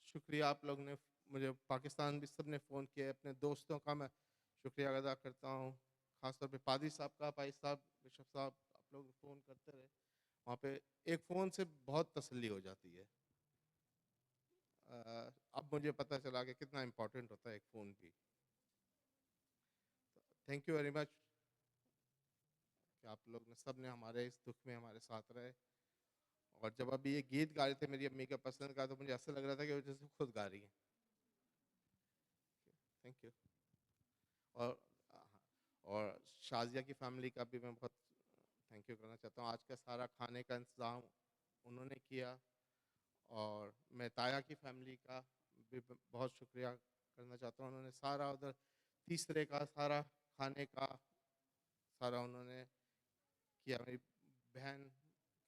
शुक्रिया। आप लोग ने मुझे पाकिस्तान भी सब ने फ़ोन किया। अपने दोस्तों का मैं शुक्रिया अदा करता हूँ, ख़ासतौर पे पादरी साहब का, भाई साहब, बिशप साहब, आप लोग फ़ोन करते रहे। वहाँ पे एक फ़ोन से बहुत तसल्ली हो जाती है। अब मुझे पता चला कि कितना इम्पोर्टेंट होता है एक फ़ोन भी। थैंक यू वेरी मच कि आप लोग ने सब ने हमारे इस दुख में हमारे साथ रहे। और जब अभी ये गीत गा रहे थे मेरी अम्मी का पसंद का, तो मुझे ऐसा लग रहा था कि वो जैसे खुद गा रही हैं। Thank you. और और शाजिया की फैमिली का भी मैं बहुत थैंक यू करना चाहता हूँ। आज का सारा खाने का इंतज़ाम उन्होंने किया। और मैं ताया की फैमिली का भी बहुत शुक्रिया करना चाहता हूँ। उन्होंने सारा उधर तीसरे का सारा खाने का सारा उन्होंने किया। मेरी बहन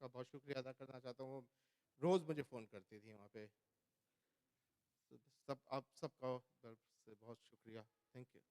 का बहुत शुक्रिया अदा करना चाहता हूँ, वो रोज़ मुझे फ़ोन करती थी वहाँ पे। तो सब आप सबका तरफ से बहुत शुक्रिया। Thank you.